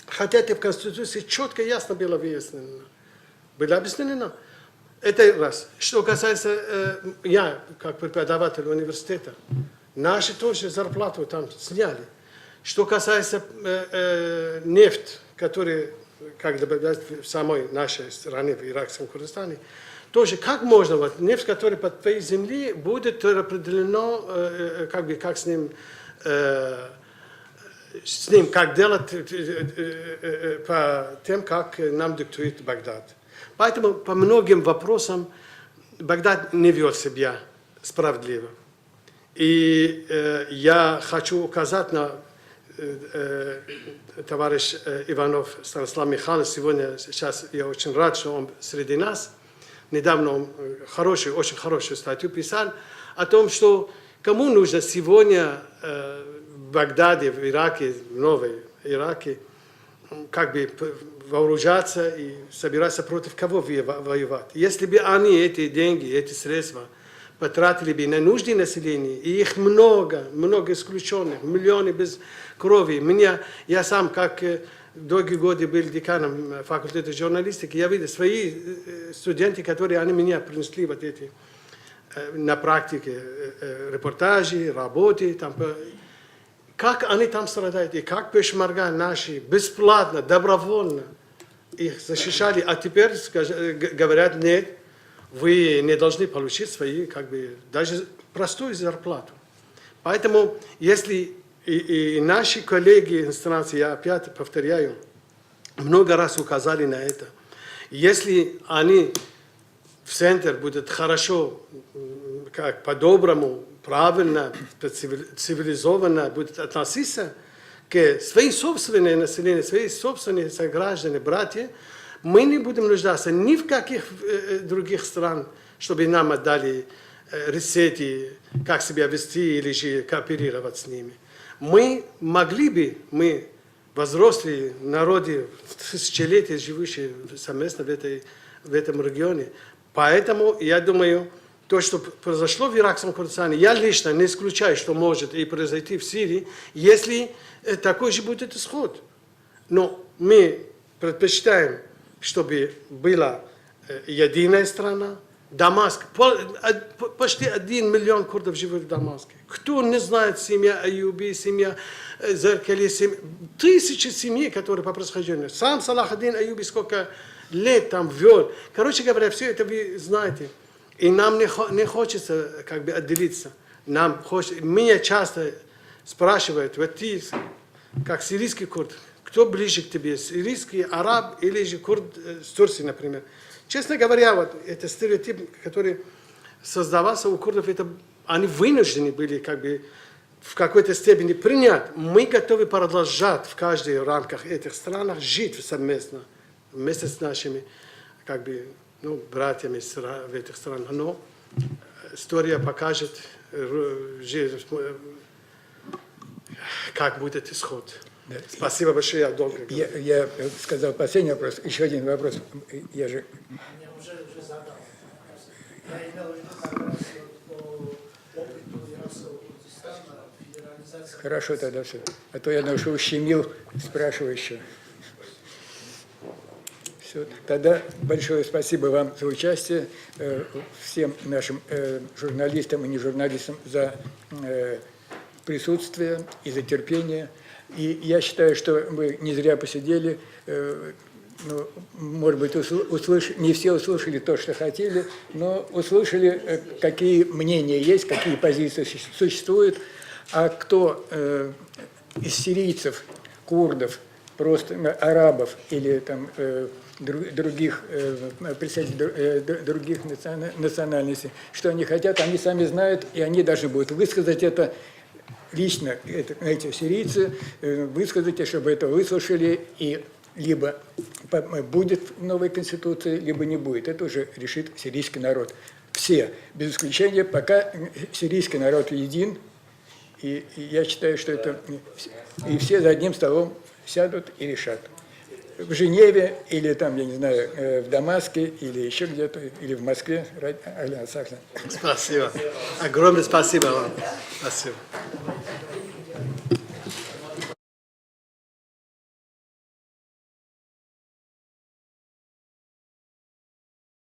Хотя это в Конституции четко и ясно было выяснено. Было объяснено. Это раз. Что касается, я как преподаватель университета, наши тоже зарплату там сняли. Что касается нефти, который как добавлять в самой нашей стране, в иракском Курдистане, тоже как можно, нефть, которая под твоей земли, будет определено, как бы, как с ним как делать по тем, как нам диктует Багдад. Поэтому по многим вопросам Багдад не вел себя справедливо. И я хочу указать на товарищ Иванов Станислав Михайлович, сегодня, сейчас я очень рад, что он среди нас. Недавно он очень хорошую статью писал о том, что кому нужно сегодня в Багдаде, в Ираке, в Новом Ираке, как бы вооружаться и собираться против кого воевать. Если бы они эти деньги, эти средства потратили бы на нужды населения, и их много исключенных, миллионы без крови. Я сам, как долгие годы был деканом факультета журналистики, я видел свои студенты, которые они меня принесли вот эти на практике репортажи, работы, там, как они там страдают, и как пешмерга наши бесплатно, добровольно их защищали, а теперь говорят, нет, вы не должны получить свои, как бы, даже простую зарплату. Поэтому, если И наши коллеги иностранцы, я опять повторяю, много раз указали на это. Если они в центр будут хорошо, как по-доброму, правильно, цивилизованно будут относиться к своим собственным населению, своим собственным согражданам, братьям, мы не будем нуждаться ни в каких других стран, чтобы нам отдали рецепты, как себя вести или же кооперировать с ними. Мы могли бы, мы взрослые народы, тысячелетия живущие совместно в этом регионе. Поэтому я думаю, то, что произошло в иракском Курдистане, я лично не исключаю, что может и произойти в Сирии, если такой же будет исход. Но мы предпочитаем, чтобы была единая страна. Дамаск, почти 1 миллион курдов живут в Дамаске. Кто не знает семья Аюби, семья Зеркали, тысячи семей, которые по происхождению. Сам Салах-ад-Дин Аюби сколько лет там вел. Короче говоря, все это вы знаете. И нам не хочется как бы отделиться. Нам хочется, меня часто спрашивают, вот ты, как сирийский курд, кто ближе к тебе, сирийский араб или же курд с Турции, например. Честно говоря, вот это стереотип, который создавался у курдов, это, они вынуждены были как бы в какой-то степени принять. Мы готовы продолжать в каждой рамках этих стран жить совместно, вместе с нашими как бы, ну, братьями в этих странах. Но история покажет, как будет исход. Да. Спасибо большое, я долго говорю. Я сказал последний вопрос. Еще один вопрос. Я же... Я уже задал. Я имел в виду как раз по опыту иракского Курдистана, федерализации. Хорошо тогда все. А то я думаю, что ущемил спрашивающего. Все. Тогда большое спасибо вам за участие, всем нашим журналистам и не журналистам за присутствие и за терпение. И я считаю, что мы не зря посидели, ну, может быть, не все услышали то, что хотели, но услышали, какие мнения есть, какие позиции существуют, а кто из сирийцев, курдов, просто арабов или там, других представителей других национальностей, что они хотят, они сами знают, и они должны будут высказать это лично, эти сирийцы, высказать, чтобы это выслушали, и либо будет в новой конституции, либо не будет. Это уже решит сирийский народ. Все, без исключения, пока сирийский народ един, и я считаю, что это... И все за одним столом сядут и решат. В Женеве, или там, я не знаю, в Дамаске, или еще где-то, или в Москве. Спасибо. Огромное спасибо вам. Спасибо.